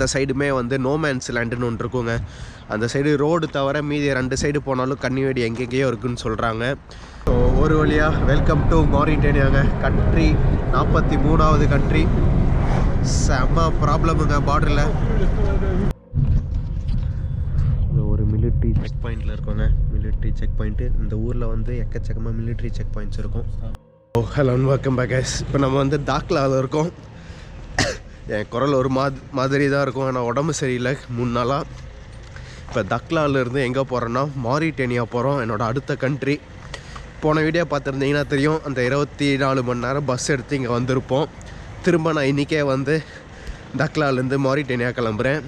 இந்த சைடுமே வந்து நோமேன்ஸ் லேண்டுன்னு ஒன்று இருக்குங்க. அந்த சைடு ரோடு தவிர மீதி 2 சைடு போனாலும் கன்னிவேடி எங்கெங்கேயோ இருக்குதுன்னு சொல்கிறாங்க. ஸோ ஒரு வழியாக வெல்கம் டு மாரிட்டேனியாங்க. கண்ட்ரி 43வது கண்ட்ரி. செம்ம ப்ராப்ளமுங்க பார்டரில். ஒரு மிலிட்ரி செக் பாயிண்டில் இருக்கோங்க. மிலிட்ரி செக் பாயிண்ட்டு இந்த ஊரில் வந்து எக்கச்சக்கமாக மிலிட்ரி செக் பாயிண்ட்ஸ் இருக்கும். Hello welcome back guys. இப்போ நம்ம வந்து தாக்லாவில் இருக்கோம். என் குரல் ஒரு மாதிரி தான் இருக்கும். ஆனால் உடம்பு சரியில்லை 3 நாளாக. இப்போ தக்லாவிலேருந்து எங்கே போகிறோன்னா மாரிட்டேனியா போகிறோம். என்னோடய அடுத்த கண்ட்ரி. போன வீடியோ பார்த்துருந்தீங்கன்னா தெரியும். அந்த 24 மணி நேரம் பஸ் எடுத்து இங்கே வந்திருப்போம். திரும்ப நான் இன்றைக்கே வந்து தக்லாவிலேருந்து மாரிட்டேனியா கிளம்புறேன்.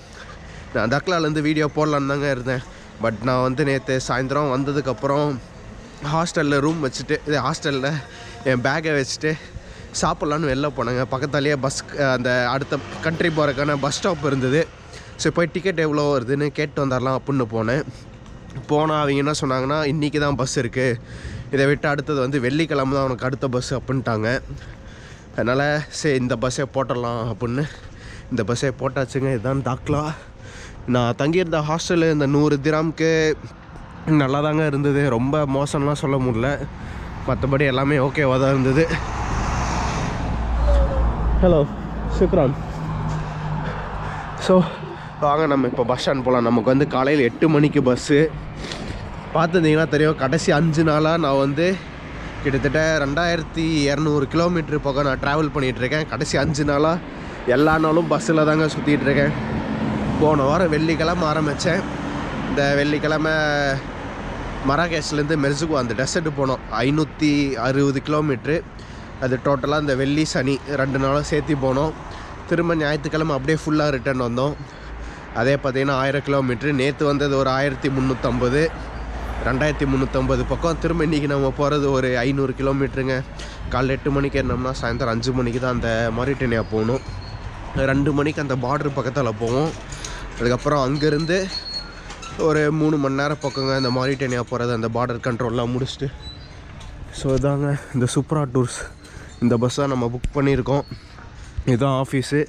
நான் தக்லாவிலேருந்து வீடியோ போடலான்னு தாங்க இருந்தேன். பட் நான் வந்து நேற்று சாயந்தரம் வந்ததுக்கப்புறம் ஹாஸ்டலில் ரூம் வச்சுட்டு ஹாஸ்டலில் என் பேக்கை வச்சுட்டு சாப்பிட்லான்னு வெளில போனாங்க. பக்கத்தாலேயே பஸ் அந்த அடுத்த கண்ட்ரி போகிறதுக்கான பஸ் ஸ்டாப் இருந்தது. ஸோ போய் டிக்கெட் எவ்வளோ வருதுன்னு கேட்டு வந்துடலாம் அப்படின்னு போனேன். போனால் அவங்க என்ன சொன்னாங்கன்னா, இன்றைக்கி தான் பஸ் இருக்குது, இதை விட்டு அடுத்தது வந்து வெள்ளிக்கிழமை தான் அவனுக்கு அடுத்த பஸ் அப்படின்ட்டாங்க. அதனால் சரி இந்த பஸ்ஸே போட்டுடலாம் அப்படின்னு இந்த பஸ்ஸே போட்டாச்சுங்க. இதுதான் தாக்லா. நான் தங்கியிருந்த ஹாஸ்டலு இந்த 100 திராம்க்கு நல்லா தாங்க இருந்தது. ரொம்ப மோசம்லாம் சொல்ல முடியல. மற்றபடி எல்லாமே ஓகேவாக தான் இருந்தது. ஹலோ சுக்ரான். ஸோ வாங்க நம்ம இப்போ பஸ் ஸ்டாண்ட் போகலாம். நமக்கு வந்து காலையில் 8 மணிக்கு பஸ்ஸு. பார்த்துருந்தீங்கன்னா தெரியும். கடைசி 5 நாளாக நான் வந்து கிட்டத்தட்ட 2200 கிலோமீட்டர் பக்கம் நான் ட்ராவல் பண்ணிகிட்ருக்கேன். கடைசி 5 நாளாக எல்லா நாளும் பஸ்ஸில் தாங்க சுற்றிட்டுருக்கேன். போன வாரம் வெள்ளிக்கிழமை ஆரம்பித்தேன். இந்த வெள்ளிக்கிழமை மராகேஷ்லேருந்து மெர்சுகு அந்த டெசர்ட்டு போனோம். 560 கிலோமீட்ரு. அது டோட்டலாக இந்த வெள்ளி சனி 2 நாளும் சேர்த்து போனோம். திரும்ப ஞாயிற்றுக்கிழமை அப்படியே ஃபுல்லாக ரிட்டர்ன் வந்தோம். அதே பார்த்திங்கன்னா 1000 கிலோமீட்ரு. நேற்று வந்தது ஒரு 1350, 2350 பக்கம். திரும்ப இன்றைக்கி நம்ம போகிறது ஒரு 500 கிலோமீட்டருங்க. காலைல 8 மணிக்கு ஏறினோம்னா சாயந்தரம் 5 மணிக்கு தான் அந்த மாரிட்டேனியா போகணும். 2 மணிக்கு அந்த பார்டர் பக்கத்தில் போவோம். அதுக்கப்புறம் அங்கேருந்து ஒரு 3 மணி நேரம் பக்கங்க இந்த மாரிட்டேனியா போகிறது, அந்த பார்டர் கண்ட்ரோல்லாம் முடிச்சுட்டு. ஸோ இதாங்க இந்த சுப்ரா டூர்ஸ். இந்த பஸ் தான் நம்ம புக் பண்ணியிருக்கோம். இதுதான் ஆஃபீஸு.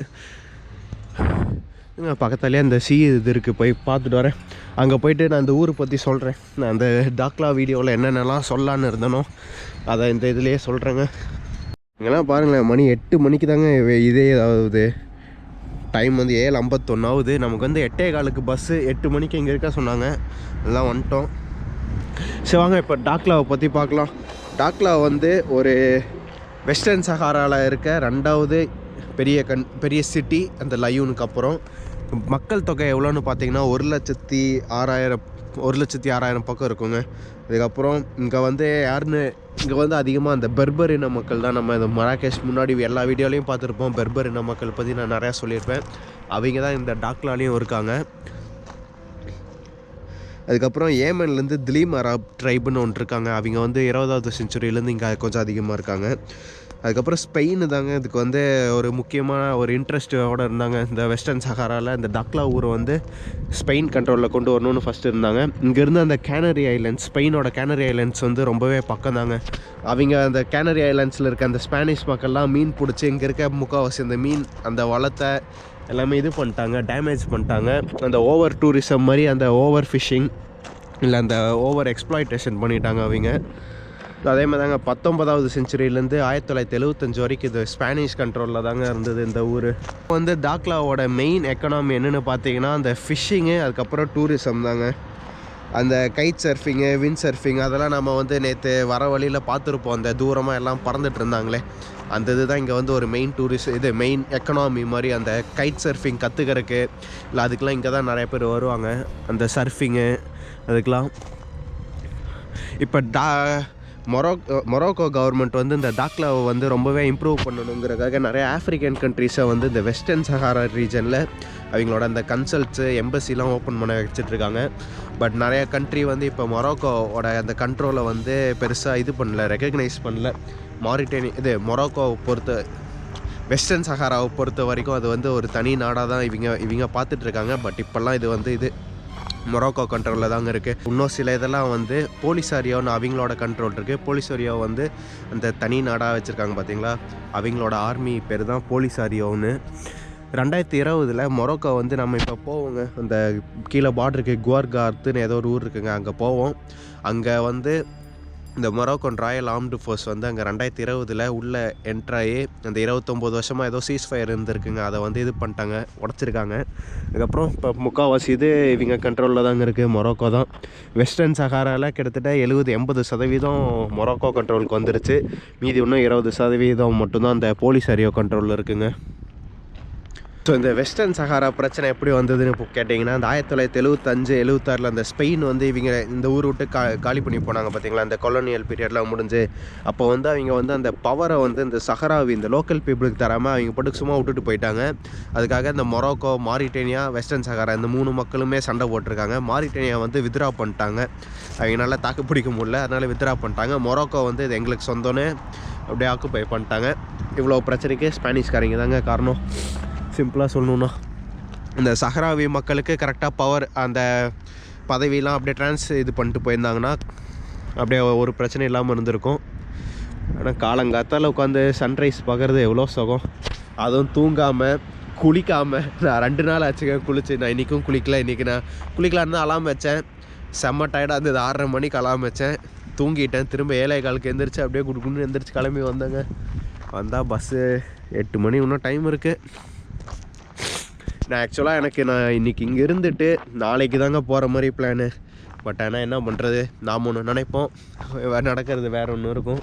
பக்கத்துலேயே அந்த இது இருக்குது, போய் பார்த்துட்டு வரேன். அங்கே போயிட்டு நான் இந்த ஊரை பற்றி சொல்கிறேன். நான் அந்த தாக்லா வீடியோவில் என்னென்னலாம் சொல்லலான்னு இருந்தனோ அதை இந்த இதுலேயே சொல்கிறேங்க. இங்கெல்லாம் பாருங்களேன், மணி 8 மணிக்கு தாங்க இதே ஆகுது. டைம் வந்து 7:51 ஆகுது. நமக்கு வந்து 8:15 பஸ்ஸு. 8 மணிக்கு இங்கே இருக்க சொன்னாங்க. எல்லாம் வந்துட்டோம். சரி வாங்க இப்போ தாக்லாவை பற்றி பார்க்கலாம். தாக்லா வந்து ஒரு வெஸ்டர்ன் சஹாராவில் இருக்க 2வது பெரிய சிட்டி அந்த லயூனுக்கு அப்புறம். மக்கள் தொகை எவ்வளோன்னு பார்த்தீங்கன்னா 1,06,000 பக்கம் இருக்குங்க. அதுக்கப்புறம் இங்கே வந்து இங்கே வந்து அதிகமாக அந்த பெர்பர் இன மக்கள் தான். நம்ம இந்த மராகேஷ் முன்னாடி எல்லா வீடியோலையும் பார்த்துருப்போம். பெர்பர் இன மக்கள் பற்றி நான் நிறையா சொல்லியிருப்பேன். அவங்க தான் இந்த தாக்லாலையும் இருக்காங்க. அதுக்கப்புறம் ஏமன்லேருந்து திலீம் அரப் ட்ரைபுன்னு ஒன்று இருக்காங்க. அவங்க வந்து 20வது செஞ்சுரியிலேருந்து இங்கே கொஞ்சம் அதிகமாக இருக்காங்க. அதுக்கப்புறம் ஸ்பெயின் தாங்க இதுக்கு வந்து ஒரு முக்கியமான ஒரு இன்ட்ரெஸ்ட்டோடு இருந்தாங்க. இந்த வெஸ்டர்ன் சஹாராவில் இந்த தாக்லா ஊரை வந்து ஸ்பெயின் கண்ட்ரோலில் கொண்டு வரணும்னு ஃபஸ்ட்டு இருந்தாங்க. இங்கேருந்து அந்த கேனரி ஐலண்ட்ஸ், ஸ்பெயினோட கேனரி ஐலண்ட்ஸ் வந்து ரொம்பவே பக்கம் தாங்க. அவங்க அந்த கேனரி ஐலண்ட்ஸில் இருக்க அந்த ஸ்பானிஷ் மக்கள்லாம் மீன் பிடிச்சி இங்கே இருக்க முக்கால்வாசி அந்த மீன் அந்த வளத்தை எல்லாமே இது பண்ணிட்டாங்க, டேமேஜ் பண்ணிட்டாங்க. அந்த ஓவர் டூரிசம் மாதிரி அந்த ஓவர் ஃபிஷ்ஷிங் இல்லை அந்த ஓவர் எக்ஸ்ப்ளாய்டேஷன் பண்ணிட்டாங்க அவங்க. அதே மாதிரி தாங்க 19வது செஞ்சுரியிலேருந்து 1975 வரைக்கும் இது ஸ்பானிஷ் கண்ட்ரோலில் தாங்க இருந்தது இந்த ஊர். இப்போ வந்து தாக்லாவோட மெயின் எக்கனாமி என்னென்னு பார்த்தீங்கன்னா அந்த ஃபிஷ்ஷிங்கு, அதுக்கப்புறம் டூரிசம் தாங்க. அந்த கைட் சர்ஃபிங்கு, விண்ட் சர்ஃபிங் அதெல்லாம் நம்ம வந்து நேற்று வர வழியில் பார்த்துருப்போம். அந்த தூரமாக எல்லாம் பறந்துட்டு இருந்தாங்களே, அந்த இது தான் இங்கே வந்து ஒரு மெயின் எக்கனாமி மாதிரி. அந்த கைட் சர்ஃபிங் கற்றுக்கிறதுக்கு இல்லை அதுக்கெலாம் இங்கே தான் நிறைய பேர் வருவாங்க, அந்த சர்ஃபிங்கு அதுக்கெலாம். இப்போ மொரோக்கோ கவர்மெண்ட் வந்து இந்த தாக்லாவை வந்து ரொம்பவே இம்ப்ரூவ் பண்ணணுங்கிறதுக்காக நிறைய ஆஃப்ரிக்கன் கண்ட்ரீஸை வந்து இந்த வெஸ்டர்ன் சஹாரா ரீஜனில் அவங்களோட அந்த கன்சல்ட்ஸு எம்பசிலாம் ஓப்பன் பண்ண வச்சிட்ருக்காங்க. பட் நிறைய கண்ட்ரி வந்து இப்போ மொரோக்கோவோட அந்த கண்ட்ரோலை வந்து பெருசாக ரெக்கக்னைஸ் பண்ணல. மொரோக்கோவை வெஸ்டர்ன் சஹாராவை பொறுத்த வரைக்கும் அது வந்து ஒரு தனி நாடாக தான் இவங்க பார்த்துட்ருக்காங்க. பட் இப்போல்லாம் இது வந்து மொரோக்கோ கண்ட்ரோலில் தாங்க இருக்குது. இன்னும் சில இதெல்லாம் வந்து போலிசாரியோன்னு அவங்களோட கண்ட்ரோல் இருக்குது. போலிசாரியோ வந்து அந்த தனி நாடாக வச்சுருக்காங்க பார்த்தீங்களா, அவங்களோட ஆர்மி பேர் தான் போலிசாரியோன்னு. 2020 மொரோக்கோ வந்து நம்ம இப்போ போவோங்க. அந்த கீழே பார்டருக்கு குவார்கார்த்துன்னு ஏதோ ஒரு ஊர் இருக்குங்க, அங்கே போவோம். அங்கே வந்து இந்த மொரோக்கன் ராயல் ஆர்ம்டு ஃபோர்ஸ் வந்து அங்கே 2020 உள்ளே என்ட்ராகி அந்த 29 வருஷமாக ஏதோ சீஸ் ஃபயர் இருந்திருக்குங்க, அதை வந்து இது பண்ணிட்டாங்க, உடச்சிருக்காங்க. அதுக்கப்புறம் இப்போ முக்கால்வாசி இது இவங்க கண்ட்ரோலில் தாங்க இருக்குது. மொரோக்கோ தான். வெஸ்டர்ன் சஹாராவில் கிட்டத்தட்ட 70-80% மொரோக்கோ கண்ட்ரோலுக்கு வந்துருச்சு. மீதி இன்னும் 20% மட்டும்தான் அந்த போலிசாரியோ கண்ட்ரோலில் இருக்குங்க. ஸோ இந்த வெஸ்டர்ன் சஹாரா பிரச்சனை எப்படி வந்ததுன்னு இப்போ கேட்டிங்கன்னா, அந்த 1975-76 அந்த ஸ்பெயின் வந்து இவங்க இந்த ஊர் விட்டு காலி பண்ணி போனாங்க பார்த்தீங்களா, அந்த கொலோனியல் பீரியட்லாம் முடிஞ்சு. அப்போ வந்து அவங்க வந்து அந்த பவரை வந்து இந்த சஹராவி இந்த லோக்கல் பீப்புளுக்கு தராமல் அவங்க பட்டுக்கு சும்மா விட்டுட்டு போயிட்டாங்க. அதுக்காக இந்த மொரோக்கோ, மாரிட்டேனியா, வெஸ்டர்ன் சஹாரா இந்த 3 மக்களுமே சண்டை போட்டிருக்காங்க. மாரிட்டேனியா வந்து வித்ரா பண்ணிட்டாங்க, அவங்களால தாக்கு பிடிக்க முடியல, அதனால் வித்ரா பண்ணிட்டாங்க. மொரோக்கோ வந்து இது எங்களுக்கு சொந்தம்னு அப்படியே ஆக்குப்பை பண்ணிட்டாங்க. இவ்வளோ பிரச்சனைக்கு ஸ்பானிஷ்காரங்க தாங்க காரணம். சிம்பிளாக சொல்லணுன்னா, இந்த சஹராவி மக்களுக்கு கரெக்டாக பவர் அந்த பதவியெலாம் அப்படியே இது பண்ணிட்டு போயிருந்தாங்கன்னா அப்படியே ஒரு பிரச்சனை இல்லாமல் இருந்திருக்கும். ஆனால் காலங்காத்தால் உட்காந்து சன்ரைஸ் பார்க்குறது எவ்வளோ சுகம். அதுவும் தூங்காமல் குளிக்காமல். நான் 2 நாள் ஆச்சுங்க குளிச்சு. நான் இன்றைக்கும் குளிக்கல. இன்றைக்கி நான் குளிக்கலான்னு தான் அலாம் வச்சேன். செம்ம டயர்டாக இருந்தது. 6:30 மணிக்கு அலாம் வச்சேன், தூங்கிட்டேன். திரும்ப 7:15 எழுந்திரிச்சு அப்படியே குடுக்குன்னு எழுந்திரிச்சு கிளம்பி வந்தேங்க. வந்தால் பஸ்ஸு 8 மணி இன்னும் டைம் இருக்குது. நான் ஆக்சுவலாக நான் இன்றைக்கி இங்கே இருந்துட்டு நாளைக்கு தாங்க போகிற மாதிரி பிளானு. பட் ஆனால் என்ன பண்ணுறது, நாம் ஒன்று நினைப்போம், நடக்கிறது வேறு ஒன்று இருக்கும்.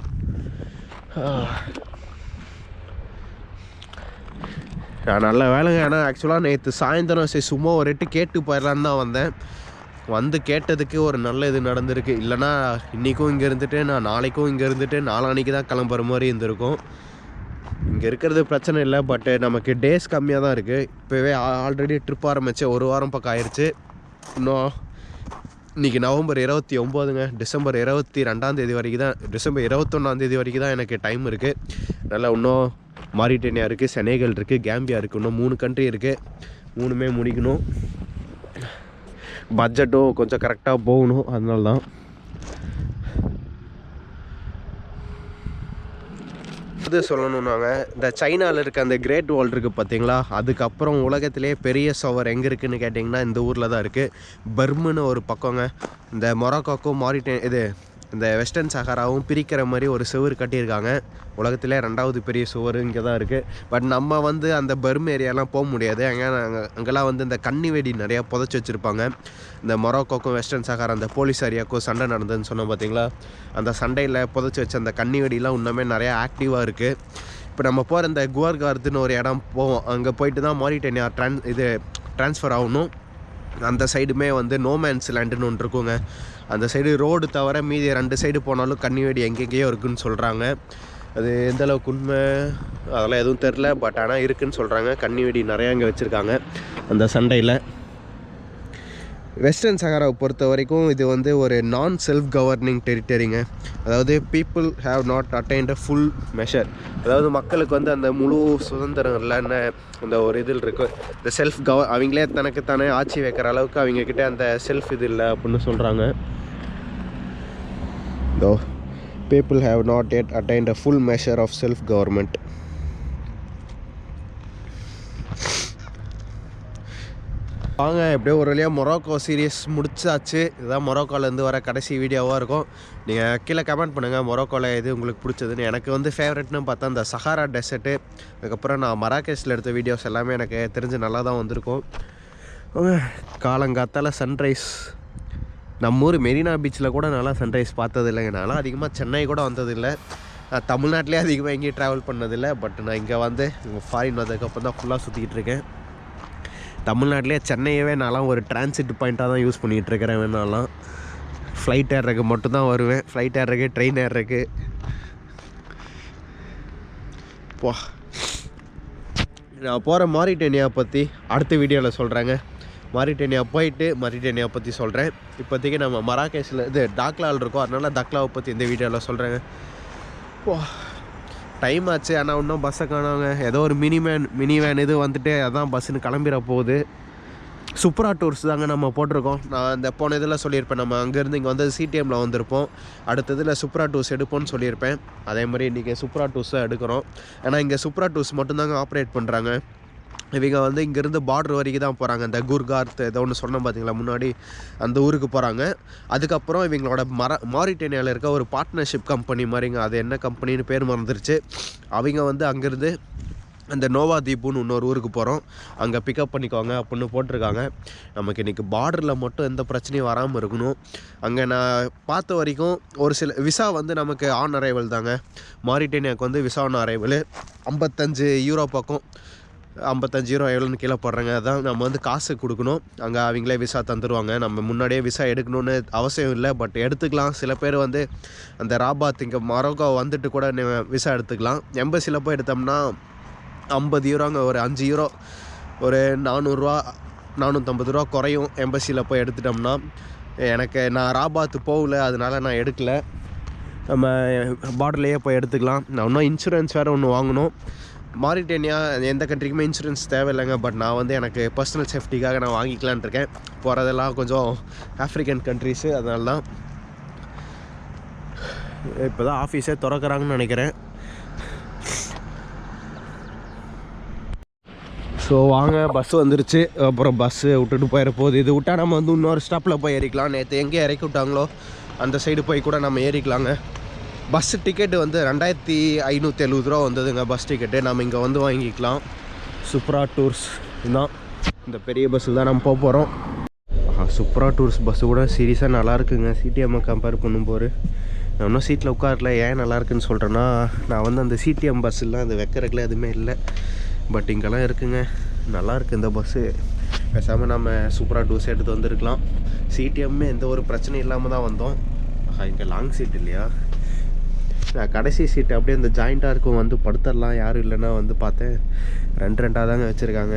நல்ல வேலைங்க. ஆனால் ஆக்சுவலாக நேற்று சாயந்தரம் சரி சும்மா ஒரு எட்டு கேட்டு போயிடலான்னு தான் வந்தேன். வந்து கேட்டதுக்கு ஒரு நல்ல இது நடந்திருக்கு. இல்லைனா இன்றைக்கும் இங்கே இருந்துட்டு நான் நாளைக்கும் இங்கே இருந்துட்டு நாளான்னைக்கு தான் கிளம்புற மாதிரி இருந்திருக்கும். இங்கே இருக்கிறது பிரச்சனை இல்லை, பட்டு நமக்கு டேஸ் கம்மியாக தான் இருக்குது. இப்போவே ஆல்ரெடி ட்ரிப் ஆரம்பித்து 1 வாரம் பக்கம் ஆயிடுச்சு. இன்னும் இன்றைக்கி நவம்பர் 29ங்க. டிசம்பர் 22 வரைக்கும் தான், டிசம்பர் 21 வரைக்கும் தான் எனக்கு டைம் இருக்குது. நல்லா இன்னும் மாரிட்டேனியா இருக்குது, செனேகல் இருக்குது, கேம்பியா இருக்குது. இன்னும் 3 கண்ட்ரி இருக்குது. 3மே முடிக்கணும். பட்ஜெட்டும் கொஞ்சம் கரெக்டாக போகணும், அதனால தான். இது சொல்லணுன்னாங்க, இந்த சைனாவில் இருக்க அந்த கிரேட் வால் இருக்குது பார்த்தீங்களா, அதுக்கப்புறம் உலகத்திலே பெரிய சுவர் எங்கே இருக்குதுன்னு கேட்டிங்கன்னா இந்த ஊரில் தான் இருக்குது. பர்முன்னு ஒரு பக்கங்க. இந்த மொரோக்கோக்கும் இது இந்த வெஸ்டர்ன் சஹாராவும் பிரிக்கிற மாதிரி ஒரு சுவர் கட்டியிருக்காங்க. உலகத்திலே 2வது பெரிய சுவர் இங்கே தான் இருக்குது. பட் நம்ம வந்து அந்த பர்ம் ஏரியாலாம் போக முடியாது. அங்கெல்லாம் வந்து இந்த கன்னி வெடி நிறையா புதைச்சி வச்சுருப்பாங்க. இந்த மொரோக்கோக்கும் வெஸ்டர்ன் சஹாரா அந்த போலீசாரியாக்கும் சண்டை நடந்ததுன்னு சொன்னோம் பார்த்தீங்களா, அந்த சண்டையில் புதைச்சி வச்ச அந்த கன்னி வெடிலாம் இன்னுமே நிறையா ஆக்டிவாக இருக்குது. இப்போ நம்ம போகிற இந்த குவார்கார்த்துன்னு ஒரு இடம் போவோம். அங்கே போயிட்டு தான் மாரிட்டேனியா ட்ரான்ஸ்ஃபர் ஆகணும். அந்த சைடுமே வந்து நோமேன்ஸ் லேண்டுன்னு ஒன்று இருக்குங்க. அந்த சைடு ரோடு தவிர மீதி 2 சைடு போனாலும் கன்னி வெடி எங்கெங்கேயோ இருக்குதுன்னு சொல்கிறாங்க. அது எந்த அளவுக்கு உண்மை அதெல்லாம் எதுவும் தெரில. பட் ஆனால் இருக்குதுன்னு சொல்கிறாங்க. கன்னி வெடி நிறையா இங்கே வச்சுருக்காங்க அந்த சண்டையில். வெஸ்டர்ன் சஹாராவை பொறுத்த வரைக்கும் இது வந்து ஒரு நான் செல்ஃப் கவர்னிங் டெரிட்டரிங்க. அதாவது people have not attained a full measure. அதாவது மக்களுக்கு வந்து அந்த முழு சுதந்திரம் இல்லைன்னு அந்த ஒரு இதில் இருக்குது. இந்த செல்ஃப் அவங்களே தனக்குத்தானே ஆட்சி வைக்கிற அளவுக்கு அவங்கக்கிட்ட அந்த செல்ஃப் இது இல்லை அப்படின்னு சொல்கிறாங்க. தோ people have not yet attained a full measure of self government. வாங்க எப்படியோ ஒரு வழியாக மொரோக்கோ சீரீஸ் முடிச்சாச்சு. இதுதான் மொரோக்கோலேருந்து வர கடைசி வீடியோவாக இருக்கும். நீங்கள் கீழே கமெண்ட் பண்ணுங்கள் மொரோக்கோவில் எது உங்களுக்கு பிடிச்சதுன்னு. எனக்கு வந்து ஃபேவரெட்னு பார்த்தா இந்த சஹாரா டெசர்ட்டு, அதுக்கப்புறம் நான் மராகேஷில் எடுத்த வீடியோஸ் எல்லாமே எனக்கு தெரிஞ்சு நல்லா தான் வந்திருக்கும். காலங்காத்தால் சன்ரைஸ். நம்ம ஊர் மெரினா பீச்சில் கூட நல்லா சன்ரைஸ் பார்த்தது இல்லைங்க. நான்லாம் அதிகமாக சென்னை கூட வந்ததில்லை. நான் தமிழ்நாட்டிலே அதிகமாக எங்கேயும் ட்ராவல் பண்ணதில்லை. பட் நான் இங்கே வந்து ஃபாரின் வந்ததுக்கப்புறம் தான் ஃபுல்லாக சுற்றிக்கிட்டு இருக்கேன். தமிழ்நாட்டிலே சென்னையவே நான்லாம் ஒரு டிரான்சிட் பாயிண்ட்டாக தான் யூஸ் பண்ணிகிட்ருக்கிறேன். வேணாலாம் ஃப்ளைட் ஏறுறதுக்கு மட்டும்தான் வருவேன். ஃப்ளைட் ஏறுறதுக்கு, ட்ரெயின் ஏறுறதுக்கு. நான் போகிற மாரிட்டேனியா பற்றி அடுத்த வீடியோவில் சொல்கிறேங்க. மாரிட்டேனியா போயிட்டு மாரிட்டேனியா பற்றி சொல்கிறேன். இப்போதைக்கு நம்ம மராகேஷில் டாக்லாவில் இருக்கோம், அதனால் டாக்லாவை பற்றி இந்த வீடியோவில் சொல்கிறேங்க. டைம் ஆச்சு, ஆனால் இன்னும் பஸ்ஸை காணாங்க. ஏதோ ஒரு மினி வேன் இது வந்துட்டு அதான் பஸ்ஸுன்னு கிளம்பிட போகுது. சுப்ரா டூர்ஸ் தாங்க நம்ம போட்டிருக்கோம். நான் இந்த போன இதில் சொல்லியிருப்பேன், நம்ம அங்கேருந்து இங்கே வந்து சிடிஎம்மில் வந்திருப்போம். அடுத்ததில் சுப்ரா டூர்ஸ் எடுப்போம்னு சொல்லியிருப்பேன். அதே மாதிரி இன்றைக்கி சுப்ரா டூர்ஸ் தான் எடுக்கிறோம். ஏன்னா இங்கே சுப்ரா டூர்ஸ் மட்டும்தாங்க ஆப்ரேட் பண்ணுறாங்க. இவங்க வந்து இங்கேருந்து பார்டர் வரைக்கும் தான் போகிறாங்க. இந்த குர்கார்த் ஏதோ ஒன்று சொன்னோம் பார்த்தீங்களா முன்னாடி, அந்த ஊருக்கு போகிறாங்க. அதுக்கப்புறம் இவங்களோட மாரிட்டேனியாவில் இருக்க ஒரு பார்ட்னர்ஷிப் கம்பெனி மாதிரிங்க, அது என்ன கம்பெனின்னு பேர் மறந்துருச்சு. அவங்க வந்து அங்கேருந்து அந்த நோவா தீப்புன்னு இன்னொரு ஊருக்கு போகிறோம், அங்கே பிக்கப் பண்ணிக்கோங்க அப்படின்னு போட்டிருக்காங்க. நமக்கு இன்றைக்கி பார்டரில் மட்டும் எந்த பிரச்சனையும் வராமல் இருக்கணும். அங்கே நான் பார்த்த வரைக்கும் ஒரு சில விசா வந்து நமக்கு ஆன் அரைவல் தாங்க. மாரிட்டேனியாவுக்கு வந்து விசா ஆன் அரைவல் 55 யூரோ பக்கம், 55 யூரோ எவ்வளோன்னு கீழே போடுறாங்க. அதான் நம்ம வந்து காசு கொடுக்கணும், அங்கே அவங்களே விசா தந்துடுவாங்க. நம்ம முன்னாடியே விசா எடுக்கணும்னு அவசியம் இல்லை, பட் எடுத்துக்கலாம். சில பேர் வந்து அந்த ராபாத் இங்கே மொரோக்கோ வந்துட்டு கூட விசா எடுத்துக்கலாம். எம்பசியில் போய் எடுத்தோம்னா 50 யூரோங்க, ஒரு 5 யூரோ, ஒரு 400 ரூபா 450 ரூபா குறையும் எம்பசியில் போய் எடுத்துட்டோம்னா. நான் ராபாத்து போகல, அதனால் நான் எடுக்கலை. நம்ம பார்டர்லேயே போய் எடுத்துக்கலாம். நான் இன்னும் இன்சூரன்ஸ் வேறு ஒன்று வாங்கணும். மாரிட்டேனியா எந்த கண்ட்ரிக்குமே இன்சூரன்ஸ் தேவையில்லைங்க, பட் நான் வந்து எனக்கு பர்சனல் சேஃப்டிக்காக நான் வாங்கிக்கலான் இருக்கேன். போகிறதெல்லாம் கொஞ்சம் ஆஃப்ரிக்கன் கண்ட்ரிஸு, அதனால தான். இப்போ தான் ஆஃபீஸே திறக்கிறாங்கன்னு நினைக்கிறேன். ஸோ வாங்க, பஸ்ஸு வந்துருச்சு. அப்புறம் பஸ்ஸு விட்டுட்டு போயிட போகுது. இது விட்டால் நம்ம வந்து இன்னொரு ஸ்டாப்பில் போய் ஏறிக்கலாம். நேற்று எங்கே இறக்கி விட்டாங்களோ அந்த சைடு போய் கூட நம்ம ஏறிக்கலாங்க. பஸ்ஸு டிக்கெட்டு வந்து 2570 ரூபா வந்ததுங்க பஸ் டிக்கெட்டு. நம்ம இங்கே வந்து வாங்கிக்கலாம். சுப்ரா டூர்ஸ் இதுதான், இந்த பெரிய பஸ்ஸில் தான் நம்ம போக போகிறோம். சுப்ரா டூர்ஸ் பஸ்ஸு கூட சீரியஸாக நல்லாயிருக்குங்க. சிடிஎம்மை கம்பேர் பண்ணும்போது நான் இன்னும் சீட்டில் உட்காரல. ஏன் நல்லாயிருக்குன்னு சொல்கிறேன்னா, நான் வந்து அந்த சிடிஎம் பஸ்ஸெலாம் அது வைக்கிறதுக்குலாம் எதுவுமே இல்லை, பட் இங்கெல்லாம் இருக்குங்க. நல்லாயிருக்கு இந்த பஸ்ஸு. பேசாமல் நம்ம சூப்பராக டூர்ஸ் எடுத்து வந்துருக்கலாம். சிடிஎம்மே எந்த ஒரு பிரச்சனையும் இல்லாமல் தான் வந்தோம். இங்கே லாங் சீட் இல்லையா, நான் கடைசி சீட்டு அப்படியே இந்த ஜாயிண்ட்டாக இருக்கும், வந்து படுத்துடலாம். யாரும் இல்லைன்னா வந்து பார்த்தேன் 2 தாங்க வச்சுருக்காங்க.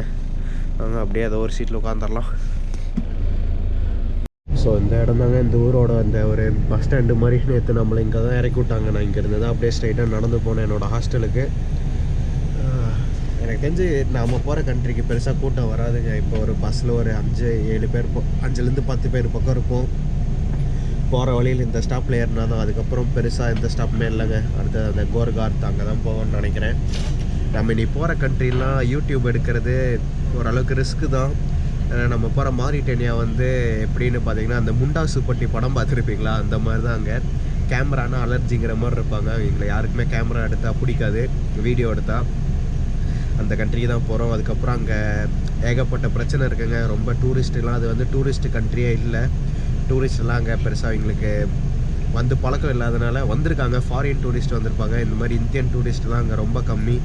அவங்க அப்படியே ஏதோ ஒரு சீட்டில் உட்காந்துடலாம். ஸோ இந்த இடம் தாங்க இந்த ஊரோட அந்த ஒரு பஸ் ஸ்டாண்டு மாதிரி. நேற்று நம்மளை இங்கே தான் இறக்கி விட்டாங்க. நான் இங்கேருந்து தான் அப்படியே ஸ்ட்ரைட்டாக நடந்து போனேன் என்னோடய ஹாஸ்டலுக்கு. எனக்கு தெரிஞ்சு நம்ம போகிற கண்ட்ரிக்கு பெருசாக கூட்டம் வராதுங்க. இப்போ ஒரு பஸ்ஸில் ஒரு 5-7 பேர் 5லேருந்து 10 பேர் பக்கம் இருக்கும். போகிற வழியில் இந்த ஸ்டாப்பில் ஏறினா தான். அதுக்கப்புறம் பெருசாக எந்த ஸ்டாப்புமே இல்லைங்க. அடுத்தது அந்த கோர்கார்த் அங்கே தான் போவோம்னு நினைக்கிறேன். நம்ம இனி போகிற கண்ட்ரிலாம் யூடியூப் எடுக்கிறது ஓரளவுக்கு ரிஸ்க்கு தான். நம்ம போகிற மாரிட்டேனியா வந்து எப்படின்னு பார்த்தீங்கன்னா, அந்த முண்டாசு பட்டி படம் பார்த்துருப்பீங்களா, அந்த மாதிரி தான். அங்கே கேமரானா அலர்ஜிங்கிற மாதிரி இருப்பாங்க. எங்களை யாருக்குமே கேமரா எடுத்தால் பிடிக்காது, வீடியோ எடுத்தால். அந்த கண்ட்ரிக்கு தான் போகிறோம். அதுக்கப்புறம் அங்கே ஏகப்பட்ட பிரச்சனை இருக்குங்க. ரொம்ப டூரிஸ்ட்டுலாம், அது வந்து டூரிஸ்ட் கண்ட்ரியே இல்லை. டூரிஸ்ட்லாம் அங்கே பெருசாக அவங்களுக்கு வந்து பழக்கம் இல்லாதனால வந்திருக்காங்க. ஃபாரின் டூரிஸ்ட் வந்திருப்பாங்க. இந்த மாதிரி இந்தியன் டூரிஸ்ட்லாம் அங்கே ரொம்ப கம்மி.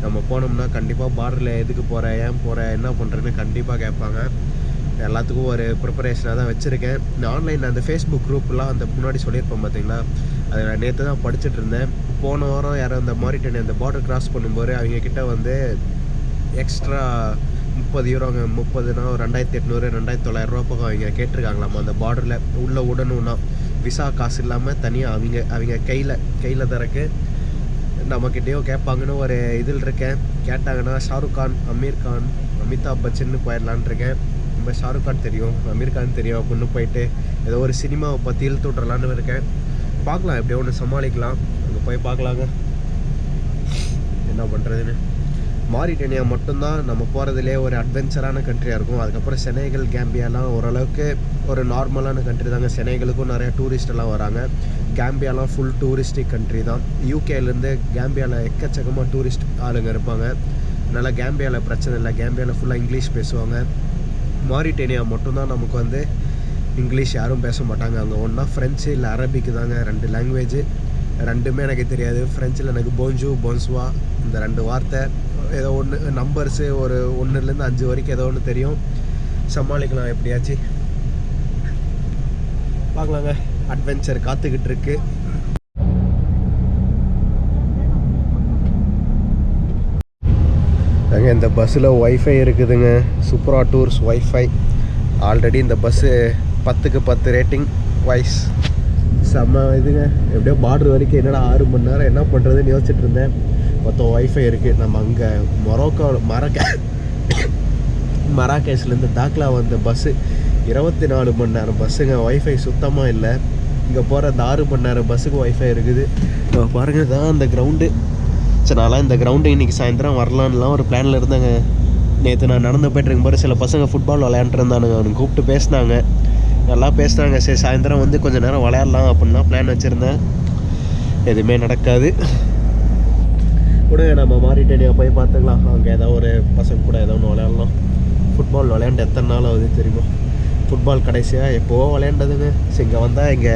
நம்ம போனோம்னா கண்டிப்பாக பார்டரில் எதுக்கு போகிற, ஏன் போகிற, என்ன பண்ணுறேன்னு கண்டிப்பாக கேட்பாங்க. எல்லாத்துக்கும் ஒரு ப்ரிப்பரேஷனாக தான் வச்சுருக்கேன். இந்த ஆன்லைனில் அந்த ஃபேஸ்புக் குரூப்லாம் அந்த முன்னாடி சொல்லியிருப்பேன் பார்த்தீங்களா, அதை நான் நேற்று தான் படிச்சுட்டு இருந்தேன். போன வாரம் யாரும் அந்த மாரிட்டேனியா அந்த பார்டர் கிராஸ் பண்ணும்போது அவங்கக்கிட்ட வந்து எக்ஸ்ட்ரா 30 யூரோங்க, 30னா 2800 2900 ரூபா பக்கம் அவங்க கேட்டிருக்காங்களாமா. அந்த பார்டரில் உள்ளே விடணுன்னா விசா காசு இல்லாமல் தனியாக அவங்க கையில் தரக்கு நம்மக்கிட்டேயோ கேட்பாங்கன்னு ஒரு இதில் இருக்கேன். கேட்டாங்கன்னா ஷாருக் கான், அமீர் கான், அமிதாப் பச்சன்னு போயிடலான் இருக்கேன். நம்ம ஷாருக் கான் தெரியும், அமீர் கான் தெரியும் அப்படின்னு போயிட்டு ஏதோ ஒரு சினிமாவை பற்றி இழுத்து விட்றலான்னு இருக்கேன். பார்க்கலாம், எப்படியோ ஒன்று சமாளிக்கலாம். அங்கே போய் பார்க்கலாங்க என்ன பண்ணுறதுன்னு. மாரிட்டேனியா மட்டும்தான் நம்ம போகிறதுலே ஒரு அட்வென்ச்சரான கண்ட்ரியாக இருக்கும். அதுக்கப்புறம் செனகல், கேம்பியாலாம் ஓரளவுக்கு ஒரு நார்மலான கண்ட்ரி தாங்க. செனகலுக்கும் நிறையா டூரிஸ்டெல்லாம் வராங்க. கேம்பியாலாம் ஃபுல் டூரிஸ்டிக் கண்ட்ரி தான். யூகேலேருந்து கேம்பியாவில் எக்கச்சக்கமாக டூரிஸ்ட் ஆளுங்க இருப்பாங்க. அதனால் கேம்பியாவில் பிரச்சனை இல்லை. கேம்பியாவில் ஃபுல்லாக இங்கிலீஷ் பேசுவாங்க. மாரிட்டேனியா மட்டும்தான் நமக்கு வந்து இங்கிலீஷ் யாரும் பேச மாட்டாங்க. அங்கே ஒன்றா ஃப்ரெஞ்சு இல்லை அரபிக்கு தாங்க 2 லாங்குவேஜ். ரெண்டுமே எனக்கு தெரியாது. ஃப்ரெஞ்சில் எனக்கு போஞ்சு, போன்ஸ்வா இந்த 2 வார்த்தை, ஏதோ ஒன்று நம்பர்ஸு ஒரு 1லேருந்து 5 வரைக்கும் ஏதோ ஒன்று தெரியும். சமாளிக்கலாம் எப்படியாச்சு. பார்க்கலாங்க, அட்வென்ச்சர் காத்துக்கிட்டு இருக்கு. அங்கே இந்த பஸ்ஸில் ஒய்ஃபை இருக்குதுங்க. சூப்பரா டூர்ஸ் ஒய்ஃபை. ஆல்ரெடி இந்த பஸ்ஸு 10க்கு 10 ரேட்டிங் வைஸ் செம்ம இதுங்க. எப்படியோ பார்டர் வரைக்கும் என்னடா 6 மணி நேரம் என்ன பண்ணுறதுன்னு யோசிச்சுட்டு இருந்தேன். மொத்தம் ஒய்ஃபை இருக்குது. நம்ம அங்கே மராகேஷ்லேருந்து தாக்லா வந்த பஸ்ஸு 24 மணி நேரம் பஸ்ஸுங்க. ஒய்ஃபை சுத்தமாக இல்லை. இங்கே போகிற அந்த 6 மணி நேரம் பஸ்ஸுக்கு ஒய்ஃபை இருக்குது. பாருங்கள், தான் அந்த கிரவுண்டு. சரி, நான்லாம் இந்த கிரவுண்டு இன்றைக்கி சாயந்தரம் வரலான்லாம் ஒரு பிளானில் இருந்தேங்க. நேற்று நான் நடந்து போய்ட்டுருக்கும்போது சில பசங்க ஃபுட்பால் விளையாண்டுருந்தானுங்க. அவனுக்கு கூப்பிட்டு பேசினாங்க, நல்லா பேசினாங்க. சரி சாயந்தரம் வந்து கொஞ்சம் நேரம் விளையாடலாம் அப்படின்னு தான் பிளான் வச்சுருந்தேன். எதுவுமே நடக்காது. கூட நம்ம மாறிட்டேனியா போய் பார்த்துக்கலாம். அங்கே ஏதோ ஒரு பசங்க கூட ஏதோ ஒன்று விளையாடலாம். ஃபுட்பால் விளையாண்டு எத்தனை நாள் ஆகுது தெரியுமா? ஃபுட்பால் கடைசியாக எப்போவோ விளையாண்டதுங்க. சரி இங்கே வந்தால் இங்கே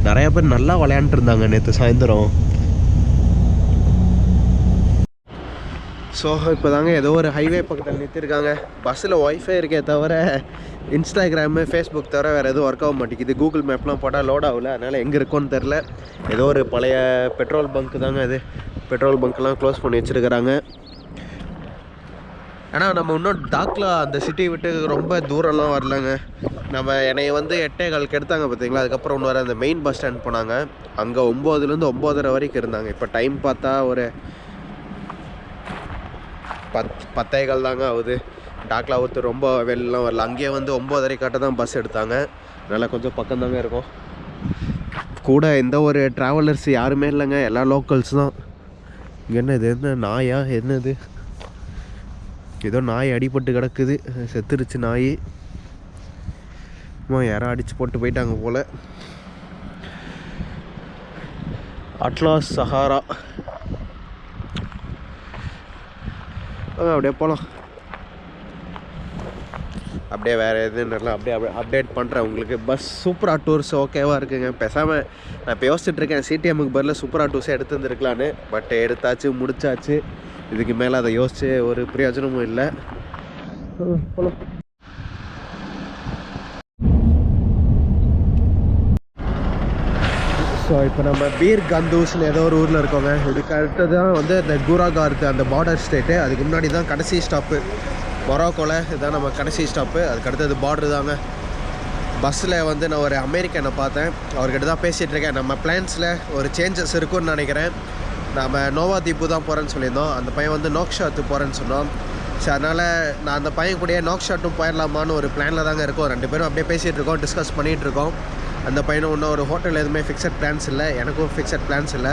நிறையா பேர் நல்லா விளையாண்டுருந்தாங்க நேற்று சாயந்தரம். ஸோ இப்போ தாங்க ஏதோ ஒரு ஹைவே பக்கத்தில் நிறுத்திருக்காங்க. பஸ்ஸில் ஒய்ஃபை இருக்கே தவிர இன்ஸ்டாகிராமு ஃபேஸ்புக் தவிர வேறு எதுவும் ஒர்க் ஆக மாட்டேங்குது. கூகுள் மேப்லாம் போட்டால் லோட் ஆகல, அதனால் எங்கே இருக்கோன்னு தெரில. ஏதோ ஒரு பழைய பெட்ரோல் பங்க் தாங்க அது. பெட்ரோல் பங்க்லாம் க்ளோஸ் பண்ணி வச்சுருக்கிறாங்க. ஆனால் நம்ம இன்னும் டாக்லா அந்த சிட்டியை விட்டு ரொம்ப தூரம்லாம் வரலங்க. நம்ம என்னை வந்து 8:15 எடுத்தாங்க பார்த்தீங்களா. அதுக்கப்புறம் இன்னொரு அந்த மெயின் பஸ் ஸ்டாண்ட் போனாங்க. அங்கே 9லேருந்து 9:30 வரைக்கும் இருந்தாங்க. இப்போ டைம் பார்த்தா ஒரு 10:15 தாங்க ஆகுது. டாக்லா ஒருத்தர் ரொம்ப வெளிலாம் வரல. அங்கேயே வந்து 9:30 தான் பஸ் எடுத்தாங்க. அதனால் கொஞ்சம் பக்கம் தாங்க இருக்கும். கூட எந்த ஒரு ட்ராவலர்ஸ் யாருமே இல்லைங்க, எல்லா லோக்கல்ஸ் தான். இங்கே என்னது, என்ன நாயா என்னது, ஏதோ நாய் அடிபட்டு கிடக்குது, செத்துருச்சு நாய். யாரும் அடித்து போட்டு போயிட்டாங்க போல். அட்லாஸ் சஹாரா. அப்படியே போகலாம். அப்படியே வேறு எதுவும் இல்லை, அப்படியே அப்டேட் பண்ணுறேன் உங்களுக்கு. பஸ் சூப்பரா டூர்ஸ் ஓகேவாக இருக்குங்க. பேசாமல் நான் இப்போ யோசிச்சுட்ருக்கேன் சிடிஎம்முக்கு பதில் சூப்பரா டூர்ஸே எடுத்து வந்துருக்கலான்னு. பட் எடுத்தாச்சு, முடிச்சாச்சு. இதுக்கு மேலே அதை யோசிச்சு ஒரு பிரயோஜனமும் இல்லை. போகலாம். ஸோ இப்போ நம்ம பீர் கந்தூஸ்னு ஏதோ ஒரு ஊரில் இருக்கோங்க. இதுக்கு அடுத்து தான் வந்து இந்த கூராகார்த் அந்த பார்டர் ஸ்டேட்டு. அதுக்கு முன்னாடி தான் கடைசி ஸ்டாப்பு மொராக்கோவில். இதுதான் நம்ம கடைசி ஸ்டாப்பு. அதுக்கு அடுத்தது பார்டரு தாங்க. பஸ்ஸில் வந்து நான் ஒரு அமெரிக்கனை பார்த்தேன். அவர்கிட்ட தான் பேசிகிட்ருக்கேன். நம்ம பிளான்ஸில் ஒரு சேஞ்சஸ் இருக்குன்னு நினைக்கிறேன். நம்ம நோவா தீப்பு தான் போகிறேன்னு சொல்லியிருந்தோம். அந்த பையன் வந்து நோக்ஷாத்து போகிறேன்னு சொன்னோம். ஸோ அதனால் நான் அந்த பையன் கூடயே நோக்ஷாட்டும் போயிடலாமான்னு ஒரு பிளானில் தாங்க இருக்கோம். 2 பேரும் அப்படியே பேசிகிட்டு இருக்கோம், டிஸ்கஸ் பண்ணிகிட்ருக்கோம். அந்த பையனும் இன்னும் ஒரு ஹோட்டல் எதுவுமே ஃபிக்ஸட் பிளான்ஸ் இல்லை, எனக்கும் ஃபிக்ஸட் பிளான்ஸ் இல்லை.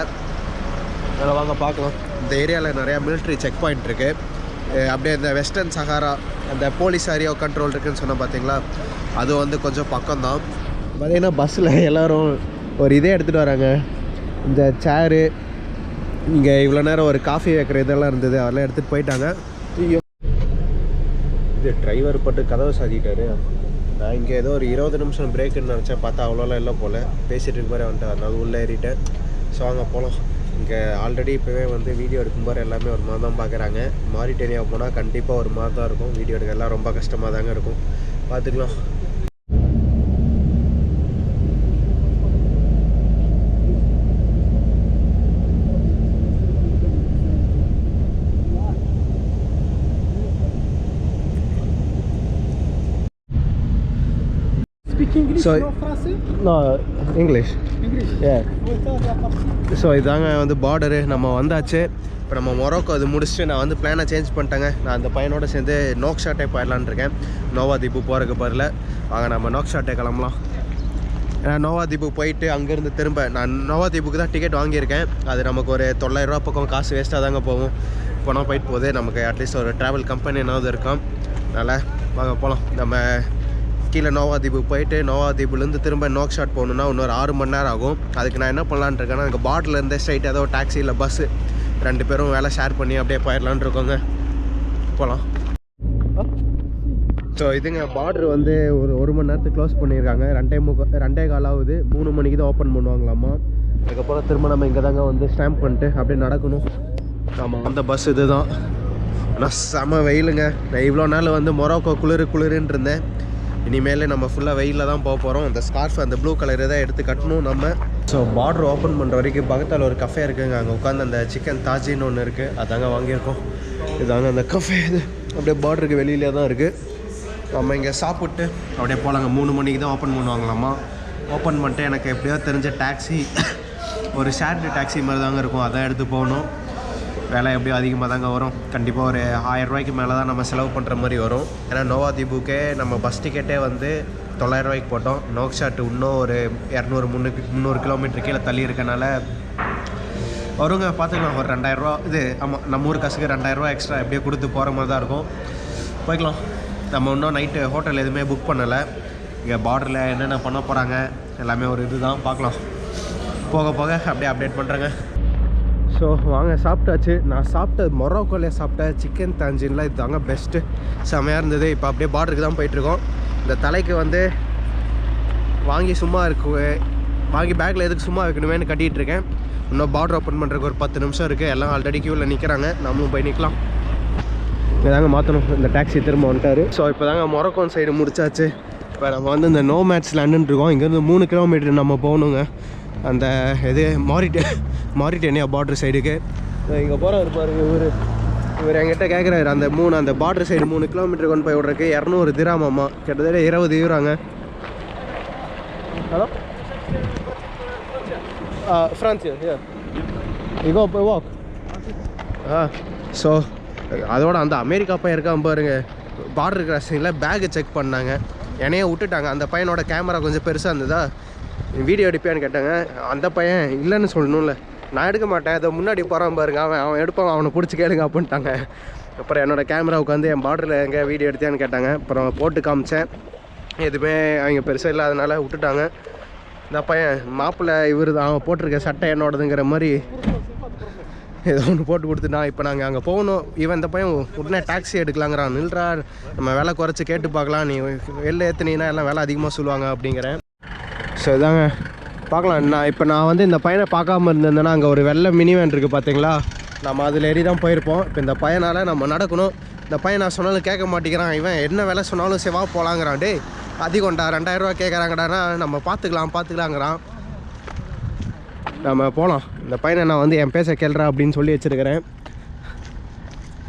அதில் வாங்க பார்க்கலாம். இந்த ஏரியாவில் நிறையா மிலிட்ரி செக் பாயிண்ட் இருக்குது. அப்படியே இந்த வெஸ்டர்ன் சஹாரா அந்த போலீஸ் ஏரியா கண்ட்ரோல் இருக்குதுன்னு சொன்னால் பார்த்தீங்களா, அது வந்து கொஞ்சம் பக்கம்தான். பார்த்திங்கன்னா பஸ்ஸில் எல்லோரும் ஒரு இதே எடுத்துகிட்டு வராங்க. இந்த சேரு, இங்கே இவ்வளோ நேரம் ஒரு காஃபி வைக்கிற இதெல்லாம் இருந்தது, அதெல்லாம் எடுத்துகிட்டு போயிட்டாங்க. இது டிரைவர் பட்டு கதவை சாதிட்டாரு. நான் இங்கே ஏதோ ஒரு 20 நிமிஷம் பிரேக்குன்னு நினச்சேன். பார்த்தா அவ்வளோலாம் இல்லை போல். பேசிகிட்டு இருக்கும்போது வந்துட்டு அதனால உள்ளே ஏறிட்டேன். ஸோ அங்கே போகலாம். இங்கே ஆல்ரெடி இப்போவே வந்து வீடியோ எடுக்கும்போது எல்லாமே ஒரு மாதிரி தான் பார்க்குறாங்க. மாரிட்டேனியா போனால் கண்டிப்பாக ஒரு மாதிரி தான் இருக்கும். வீடியோ எடுக்க எல்லாம் ரொம்ப கஷ்டமாக தாங்க இருக்கும். பார்த்துக்கலாம். English, So, no French? No, English. English? Yeah. So இதாங்க வந்து பார்டரு. நம்ம வந்தாச்சு. இப்போ நம்ம மொராக்கோ அது முடிச்சுட்டு நான் வந்து பிளானை சேஞ்ச் பண்ணிட்டேங்க. நான் அந்த பையனோட சேர்ந்து நோக்ஷாட்டே போயிடலான்னு இருக்கேன். நோவா தீப்பு போகிறதுக்கு பதில் வாங்க நம்ம நோக்ஷாட்டே கிளம்பலாம். ஏன்னா நோவா தீப்பு போயிட்டு அங்கேருந்து திரும்ப நான் நோவா தீப்புக்கு தான் டிக்கெட் வாங்கியிருக்கேன். அது நமக்கு ஒரு 900 ரூபா பக்கம் காசு வேஸ்ட்டாக தாங்க போகும். போனால் போயிட்டு போகுது. நமக்கு அட்லீஸ்ட் ஒரு ட்ராவல் கம்பெனி என்னாவது இருக்கும். அதனால் வாங்க போகலாம். நம்ம கீழே நோவா தீப்பு போயிட்டு நோவா தீப்புலேருந்து திரும்ப நோக்ஷாட் போகணுன்னா இன்னொரு 6 மணி நேரம் ஆகும். அதுக்கு நான் என்ன பண்ணலான்னு இருக்கேன்னா, எனக்கு பார்டர்லேருந்தே ஸ்ட்ரைட் ஏதோ டாக்ஸி இல்லை பஸ்ஸு 2 பேரும் வேலை ஷேர் பண்ணி அப்படியே போயிடலான்னு இருக்கோங்க. போகலாம். ஸோ இதுங்க பார்டர் வந்து ஒரு மணி நேரத்துக்கு க்ளோஸ் பண்ணியிருக்காங்க. 2:15 ஆகுது. 3 மணிக்கு தான் ஓப்பன் பண்ணுவாங்களாமா. அதுக்கப்புறம் திரும்ப நம்ம இங்கே தாங்க வந்து ஸ்டாம்ப் பண்ணிட்டு அப்படியே நடக்கணும். ஆமாம், அந்த பஸ் இது தான். ஆனால் செம வெயிலுங்க. நான் இவ்வளோ நாள் வந்து மொராக்கோ குளிருன்னு இருந்தேன். இனிமேல் நம்ம ஃபுல்லாக வெயிலில் தான் போக போகிறோம். அந்த ஸ்கார்ஃப் அந்த ப்ளூ கலர் தான் எடுத்து கட்டணும் நம்ம. ஸோ பார்டர் ஓப்பன் பண்ணுற வரைக்கும் பக்கத்தில் ஒரு கஃபே இருக்குதுங்க. அங்கே உட்காந்து அந்த சிக்கன் தாஜின்னு ஒன்று இருக்குது, அதாங்க வாங்கியிருக்கோம். இதாங்க அந்த கஃபே. இது அப்படியே பார்டருக்கு வெளியிலே தான் இருக்குது. நம்ம இங்கே சாப்பிட்டு அப்படியே போகலாங்க. 3 மணிக்கு தான் ஓப்பன் பண்ணுவாங்களாம்மா. ஓப்பன் பண்ணிட்டு எனக்கு எப்படியோ தெரிஞ்ச டாக்ஸி, ஒரு ஷேர்டு டாக்ஸி மாதிரி தாங்க இருக்கும், அதான் எடுத்து போகணும். வேலை எப்படியும் அதிகமாக தாங்க வரும். கண்டிப்பாக ஒரு 1000 ரூபாய்க்கு மேலே தான் நம்ம செலவு பண்ணுற மாதிரி வரும். ஏன்னா நோவா தீபுக்கே நம்ம பஸ் டிக்கெட்டே வந்து 900 ரூபாய்க்கு போட்டோம். நோக்ஷாட் இன்னும் ஒரு 200-300 கிலோமீட்டர் கீழே தள்ளி இருக்கனால வருங்க. பார்த்துக்கலாம். ஒரு 2000 ரூபா இது. ஆமாம், நம்ம ஊர் காசுக்கு 2000 ரூபா எக்ஸ்ட்ரா எப்படியே கொடுத்து போகிற மாதிரி தான் இருக்கும். போய்க்கலாம். நம்ம இன்னும் நைட்டு ஹோட்டல் எதுவுமே புக் பண்ணலை. இங்கே பார்டரில் என்னென்ன பண்ண போகிறாங்க எல்லாமே ஒரு இது தான், பார்க்கலாம். போக போக அப்படியே அப்டேட் பண்ணுறேங்க. ஸோ வாங்க, சாப்பிட்டாச்சு. நான் சாப்பிட்ட மொரோக்கோலே சாப்பிட்ட சிக்கன் தாஞ்சின்லாம் இது தாங்க பெஸ்ட்டு, செமையாக இருந்தது. இப்போ அப்படியே பார்டருக்கு தான் போயிட்டுருக்கோம். இந்த தலைக்கு வந்து வாங்கி சும்மா வாங்கி பேக்கில் எதுக்கு சும்மா வைக்கணுமேனு கட்டிகிட்ருக்கேன். இன்னும் பார்டர் ஓப்பன் பண்ணுறதுக்கு ஒரு 10 நிமிஷம் இருக்குது. எல்லாம் ஆல்ரெடி க்யூவில் நிற்கிறாங்க, நம்மளும் போய் நிற்கலாம். இங்கே தாங்க மாற்றணும், இந்த டாக்ஸி திரும்ப வந்துட்டார். ஸோ இப்போ தாங்க மொரோக்கோன் சைடு முடிச்சாச்சு. இப்போ நம்ம வந்து இந்த நோமேட்ஸ் லேண்டுன்னு இருக்கோம். இங்கேருந்து 3 கிலோமீட்டர் நம்ம போகணுங்க, அந்த இது மாரிட்டேனியா பார்டர் சைடுக்கு. இங்கே போகிறவர் பாருங்க, இவர் என்கிட்ட கேட்குறாரு, அந்த பார்டர் சைடு 3 கிலோமீட்டர் கொண்டு போய் விட்றதுக்கு 200 திராமாம்மா, கிட்டத்தட்ட 20 யூரோங்க. ஹலோ ஃப்ரான்ஸ் இகோ போய் வாக். ஸோ அதோட அந்த அமெரிக்கா பையன் இருக்கான் பாருங்க, பார்டர் கிராசிங்கில் பேக்கை செக் பண்ணாங்க, என்னையே விட்டுட்டாங்க. அந்த பையனோட கேமரா கொஞ்சம் பெருசாக இருந்ததா, வீடியோ எடுப்பியான்னு கேட்டாங்க. அந்த பையன் இல்லைன்னு சொல்லணும்ல, நான் எடுக்க மாட்டேன், அதை முன்னாடி போகிறான் பாருங்க, அவன் எடுப்பான், அவனை பிடிச்சி கேளுங்க அப்படின்ட்டாங்க. அப்புறம் என்னோடய கேமரா உட்காந்து என் பார்டரில் எங்கே வீடியோ எடுத்தியான்னு கேட்டாங்க. அப்புறம் போட்டு காமிச்சேன், எதுவுமே அவங்க பெருசாக இல்லாதனால விட்டுட்டாங்க. இந்த பையன் மாப்பிள்ளை இவர் தான், அவன் போட்டிருக்க சட்டை என்னோடதுங்கிற மாதிரி ஏதோ ஒன்று போட்டு கொடுத்துட்டான். இப்போ நாங்கள் அங்கே போகணும். இவன் இந்த பையன் உடனே டாக்ஸி எடுக்கலாங்கிறான். நில்றா, நம்ம விலை குறைச்சி கேட்டு பார்க்கலாம், நீ வெளில ஏற்றுனீங்கன்னா எல்லாம் விலை அதிகமாக சொல்லுவாங்க அப்படிங்கிறேன். ஸோ இதாங்க பார்க்கலாம். நான் வந்து இந்த பையனை பார்க்காம இருந்தேன்னா, அங்கே ஒரு வெள்ளை மினி வேன் இருக்குது பார்த்தீங்களா, நம்ம அதில் ஏறி தான் போயிருப்போம். இப்போ இந்த பையனால் நம்ம நடக்கணும். இந்த பையன் நான் சொன்னாலும் கேட்க மாட்டேங்கிறான். இவன் என்ன விலை சொன்னாலும் செவா போகலாங்கிறான். டே அதிகம்டா, 2000 ரூபா கேட்குறாங்கடானா, நம்ம பார்த்துக்கலாங்கிறான். நம்ம போகலாம். இந்த பையனை நான் வந்து என் பேச கேள்றா அப்படின்னு சொல்லி வச்சுருக்கிறேன்.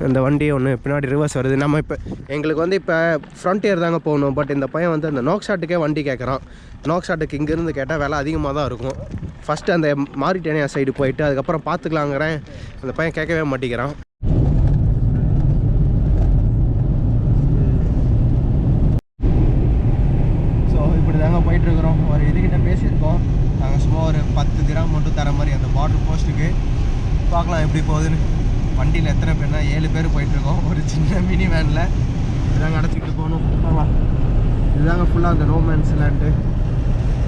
இந்த வண்டி ஒன்று பின்னாடி ரிவர்ஸ் வருது. நம்ம இப்போ எங்களுக்கு வந்து இப்போ ஃப்ரண்டியர் தாங்க போகணும். பட் இந்த பையன் வந்து அந்த நோக்ஷாட்டுக்கே வண்டி கேட்குறான். நோக்ஷாட்டுக்கு இங்கேருந்து கேட்டால் விலை அதிகமாக தான் இருக்கும். ஃபஸ்ட்டு அந்த மாரிட்டேனியா சைடு போயிட்டு அதுக்கப்புறம் பார்த்துக்கலாங்கிறேன். அந்த பையன் கேட்கவே மாட்டேங்கிறான். ஸோ இப்படி தாங்க போயிட்டுருக்குறோம். ஒரு இதுக்கிட்ட பேசியிருக்கோம். நாங்கள் சும்மா ஒரு 10 திராம் மட்டும் தர மாதிரி அந்த பார்டர் போஸ்ட்டுக்கு. பார்க்கலாம் எப்படி போகுதுன்னு. வண்டியில் எத்தனை பேர்னா 7 பேர் போயிட்டுருக்கோம், ஒரு சின்ன மினி வேனில். இதுதாங்க அடைச்சிக்கிட்டு போகணும். பார்க்கலாம். இதுதாங்க ஃபுல்லாக அந்த நோமேன்ஸ் லேண்டு.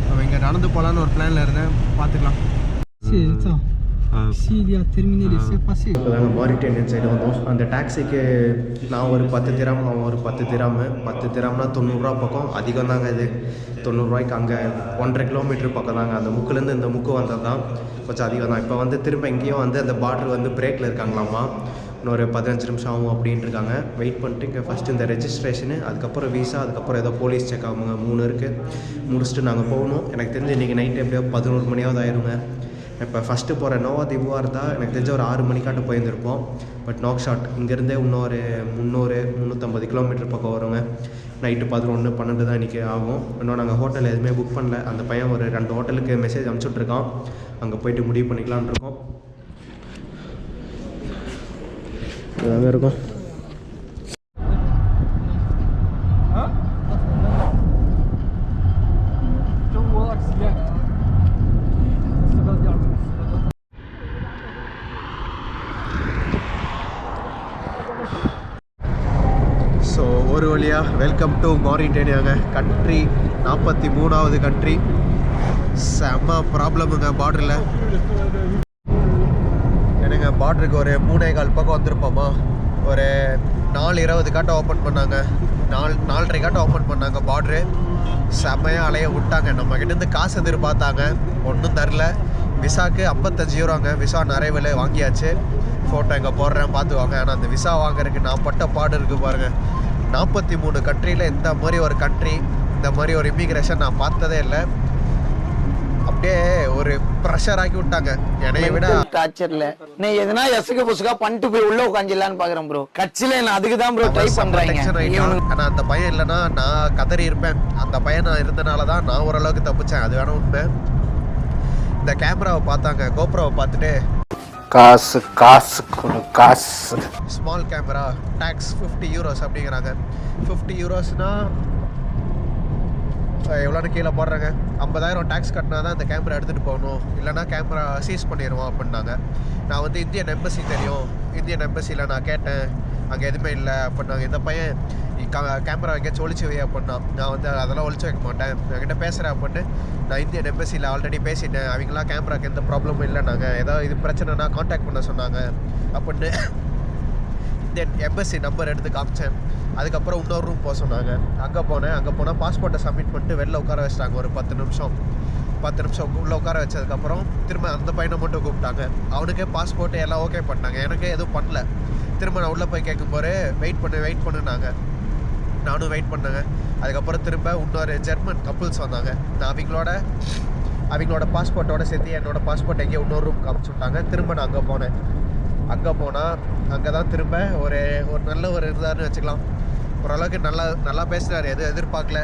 நம்ம இங்கே நடந்து போகலான்னு ஒரு பிளானில் இருந்தேன், பார்த்துக்கலாம். இப்போதாங்க மாரிட்டேனியன் சைடு வந்தோம். அந்த டாக்ஸிக்கு நான் ஒரு 10 திராம், அவன் ஒரு 10 திராமு. 10 திராம்னா 90 ரூபா பக்கம், அதிகம் தாங்க இது. 90 ரூபாய்க்கு அங்கே 1.5 கிலோமீட்டர் பக்கம் தாங்க. அந்த முக்குலேருந்து இந்த முக்கு வந்தது தான் கொஞ்சம் அதிகம் தான். இப்போ வந்து திரும்ப எங்கேயும் வந்து அந்த பார்டர் வந்து பிரேக்கில் இருக்காங்களாமா, இன்னொரு 15 நிமிஷம் ஆகும் அப்படின்ட்டு இருக்காங்க. வெயிட் பண்ணிட்டு இங்கே ஃபஸ்ட்டு இந்த ரெஜிஸ்ட்ரேஷனு, அதுக்கப்புறம் விசா, அதுக்கப்புறம் ஏதோ போலீஸ் செக் ஆகுங்க. 3 இருக்குது. முடிச்சுட்டு நாங்கள் போகணும். எனக்கு தெரிஞ்சு இன்றைக்கி நைட்டு எப்படியோ 11 மணியாவது ஆயிருங்க. இப்போ ஃபஸ்ட்டு போகிற நோவா திபுவாக இருந்தால் எனக்கு தெரிஞ்ச ஒரு 6 மணிக்காட்டு போயிருந்திருப்போம். பட் நோக்ஷாட் இங்கேருந்தே இன்னொரு 300-350 கிலோமீட்டர் பக்கம் வருங்க. நைட்டு 11-12 தான் இன்றைக்கி ஆகும். இன்னும் நாங்கள் ஹோட்டல் எதுவுமே புக் பண்ணல. அந்த பையன் ஒரு 2 ஹோட்டலுக்கு மெசேஜ் அனுப்பிச்சுட்ருக்கான், அங்கே போய்ட்டு முடிவு பண்ணிக்கலான் இருக்கோம். இதாங்க இருக்கும். ஸோ ஒரு வழியாக வெல்கம் டு மாரிட்டேனியாங்க. கண்ட்ரி 43வது கண்ட்ரி. செம்ம ப்ராப்ளமுங்க பார்டரில். எனக்கு பார்டருக்கு ஒரு 3.25 பக்கம் வந்திருப்போமா. ஒரு 4:20 காட்ட ஓப்பன் பண்ணாங்க, 4:30 காட்ட ஓப்பன் பண்ணாங்க பார்டரு. செம்மையாக அலைய விட்டாங்க. நம்ம கிட்டேருந்து காசு எதிர்பார்த்தாங்க, ஒன்றும் தரல. விசாவுக்கு 55 யூரோங்க. விசா நிறைய விலை வாங்கியாச்சு. ஃபோட்டோ இங்கே போடுறேன் பார்த்துவாங்க. ஆனால் அந்த விசா வாங்குறதுக்கு நான் பட்ட பாடு இருக்குது பாருங்கள். 43 கண்ட்ரியில் இந்த மாதிரி ஒரு கண்ட்ரி, இந்த மாதிரி ஒரு இமிக்ரேஷன் நான் பார்த்ததே இல்லை. அப்படியே ஒரு ப்ரெஷர் ஆக்கி விட்டாங்க என்னைய விட. டார்ச்சர்ல நீ எதனா எசுக்கு புசுக்கா பண்ணிட்டு போய் உள்ள உட்காந்துலான்னு பாக்குறேன் ப்ரோ. கட்சியில நான் அதுக்கு தான் ப்ரோ ட்ரை பண்றேன். ஆனா அந்த பையன் இல்லைன்னா நான் கதறி இருப்பேன். அந்த பையன் நான் இருந்தனால தான் நான் ஓரளவுக்கு தப்பிச்சேன், அது வேணா உண்மை. இந்த கேமராவை பார்த்தாங்க, கோப்ரோவை பார்த்துட்டு காசு காசு காசு. ஸ்மால் கேமரா டாக்ஸ் 50 யூரோஸ் அப்படிங்கிறாங்க. 50 யூரோஸ்னா எவ்வளோன்னு கீழே போடுறாங்க. 50,000 டேக்ஸ் கட்டினா தான் அந்த கேமரா எடுத்துகிட்டு போகணும், இல்லைனா கேமரா சீஸ் பண்ணிடுவோம் அப்படின்னாங்க. நான் வந்து இந்தியன் எம்பசி தெரியும், இந்தியன் எம்பசியில் நான் கேட்டேன், அங்கே எதுவுமே இல்லை அப்படின்னாங்க. இந்த பையன் கேமரா எங்கேயாச்சும் ஒழிச்சு வை அப்படின்னா. நான் வந்து அதெல்லாம் ஒழிச்சு வைக்க மாட்டேன், என்கிட்ட பேசுகிறேன் அப்படின்ட்டு நான் இந்தியன் எம்பசியில் ஆல்ரெடி பேசிட்டேன், அவங்களாம் கேமராக்கு எந்த ப்ராப்ளமும் இல்லைனாங்க, ஏதாவது இது பிரச்சனைனா காண்டாக்ட் பண்ண சொன்னாங்க அப்படின்னு இந்தியன் எம்பசி நம்பர் எடுத்து காமிச்சேன். அதுக்கப்புறம் இன்னொரு ரூம் போக சொன்னாங்க. அங்கே போனால் பாஸ்போர்ட்டை சப்மிட் பண்ணிட்டு வெளில உட்கார வச்சிட்டாங்க ஒரு 10 நிமிஷம் உள்ளே உட்கார வச்சதுக்கப்புறம் திரும்ப அந்த பையனை மட்டும் கூப்பிட்டாங்க. அவனுக்கே பாஸ்போர்ட்டு எல்லாம் ஓகே பண்ணாங்க, எனக்கு எதுவும் பண்ணல. திரும்ப நான் உள்ளே போய் கேட்கும்போது வெயிட் பண்ணுனாங்க. நானும் வெயிட் பண்ணேங்க. அதுக்கப்புறம் திரும்ப இன்னொரு ஜெர்மன் கப்புள்ஸ் வந்தாங்க. நான் அவங்களோட பாஸ்போர்ட்டோட சேர்த்து என்னோடய பாஸ்போர்ட் எங்கேயோ இன்னொரு ரூம் காமிச்சு விட்டாங்க. திரும்ப நான் அங்கே போனால் அங்கே தான் திரும்ப ஒரு நல்ல ஒரு இருந்தாருன்னு வச்சுக்கலாம். ஓரளவுக்கு நல்லா பேசுகிறாரு, எதுவும் எதிர்பார்க்கல.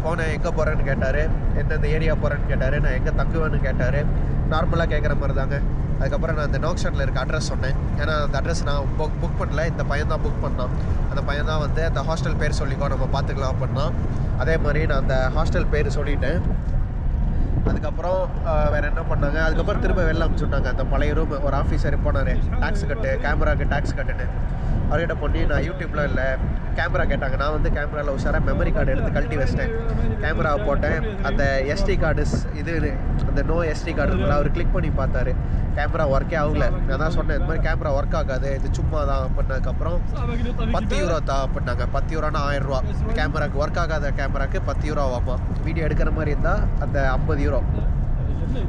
போனேன், எங்கே போகிறேன்னு கேட்டார், எந்தெந்த ஏரியா போகிறேன்னு கேட்டார், நான் எங்கே தங்குவேன்னு கேட்டார். நார்மலாக கேட்குற மாதிரி தாங்க. அதுக்கப்புறம் நான் இந்த நோக்ஷாட்டில் இருக்க அட்ரஸ் சொன்னேன். ஏன்னா அந்த அட்ரஸ் நான் புக் பண்ணல, இந்த பையன் தான் புக் பண்ணான். அந்த பையன் தான் வந்து அந்த ஹாஸ்டல் பேர் சொல்லிக்கோ, நம்ம பார்த்துக்கலாம் அப்படின்னா. அதே மாதிரி நான் அந்த ஹாஸ்டல் பேர் சொல்லிட்டேன். அதுக்கப்புறம் வேறு என்ன பண்ணாங்க, அதுக்கப்புறம் திரும்ப வெளில அனுப்பிச்சுட்டாங்க. அந்த பழைய ரூம் ஒரு ஆஃபீஸர் போனார், டேக்ஸ் கட்டு, கேமராவுக்கு டேக்ஸ் கட்டுன்னு. அவர்கிட்ட பண்ணி நான் யூடியூப்லாம் இல்லை, கேமரா கேட்டாங்க. நான் வந்து கேமராவில் உஷாராக மெமரி கார்டு எடுத்து கழட்டி வச்சிட்டேன், கேமராவை போட்டேன். அந்த எஸ்டி கார்டு அந்த நோ எஸ்டி கார்டு இருக்குல்ல, அவர் கிளிக் பண்ணி பார்த்தாரு, கேமரா ஒர்க்கே ஆகல. நான் தான் சொன்னேன், இந்த மாதிரி கேமரா ஒர்க் ஆகாது, இது சும்மா தான் அப்படின்னதுக்கப்புறம் 10 யூரோ தான் அப்படின்னாங்க. 10 யூரோனா 1000 ரூபா. கேமராக்கு ஒர்க் ஆகாத கேமராக்கு 10 யூரோ ஆகுமா. வீடியோ எடுக்கிற மாதிரி இருந்தால் அந்த 50 யூரோ.